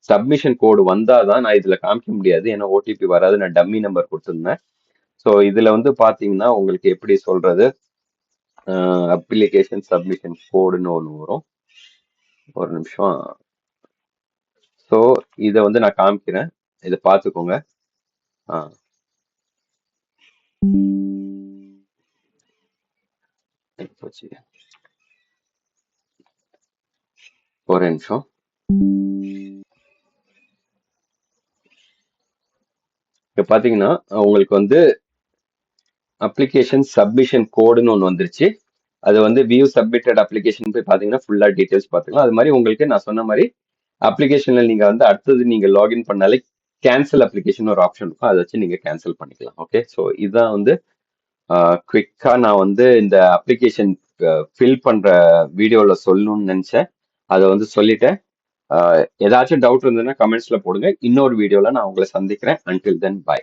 சப்மிஷன் கோடு வந்தாதான் நான் இதுல காமிக்க முடியாது, ஏன்னா ஓடிபி வராது. நான் டம்மி நம்பர் கொடுத்துருந்தேன். ஸோ இதுல வந்து பாத்தீங்கன்னா உங்களுக்கு எப்படி சொல்றது, அப்ளிகேஷன் சப்மிஷன் கோடுன்னு ஒன்று வரும். ஒரு நிமிஷம். ஸோ இதை வந்து நான் காமிக்கிறேன், இதை பார்த்துக்கோங்க. ஒரு நிமிஷம். இப்ப பாத்தீங்கன்னா உங்களுக்கு வந்து அப்ளிகேஷன் சப்மிஷன் கோடுன்னு ஒன்று வந்துருச்சு. அது வந்து வியூ சப்மிட்டட் அப்ளிகேஷன் போய் பாத்தீங்கன்னா ஃபுல்லா டீடைல்ஸ் பார்த்துக்கலாம். அது மாதிரி உங்களுக்கு நான் சொன்ன மாதிரி அப்ளிகேஷன்ல நீங்க வந்து அடுத்தது நீங்க லாகின் பண்ணாலே கேன்சல் அப்ளிகேஷன் ஒரு ஆப்ஷன் இருக்கும், அதை வச்சு நீங்க கேன்சல் பண்ணிக்கலாம். ஓகே, ஸோ இதுதான் வந்து குவிக்கா நான் வந்து இந்த அப்ளிகேஷன் ஃபில் பண்ற வீடியோல சொல்லணும்னு நினைச்சேன். அதை வந்து சொல்லிட்டேன். ஏதாச்சும் டவுட் இருந்ததுன்னா கமெண்ட்ஸ்ல போடுங்க. இன்னொரு வீடியோல நான் உங்களை சந்திக்கிறேன். Until then by.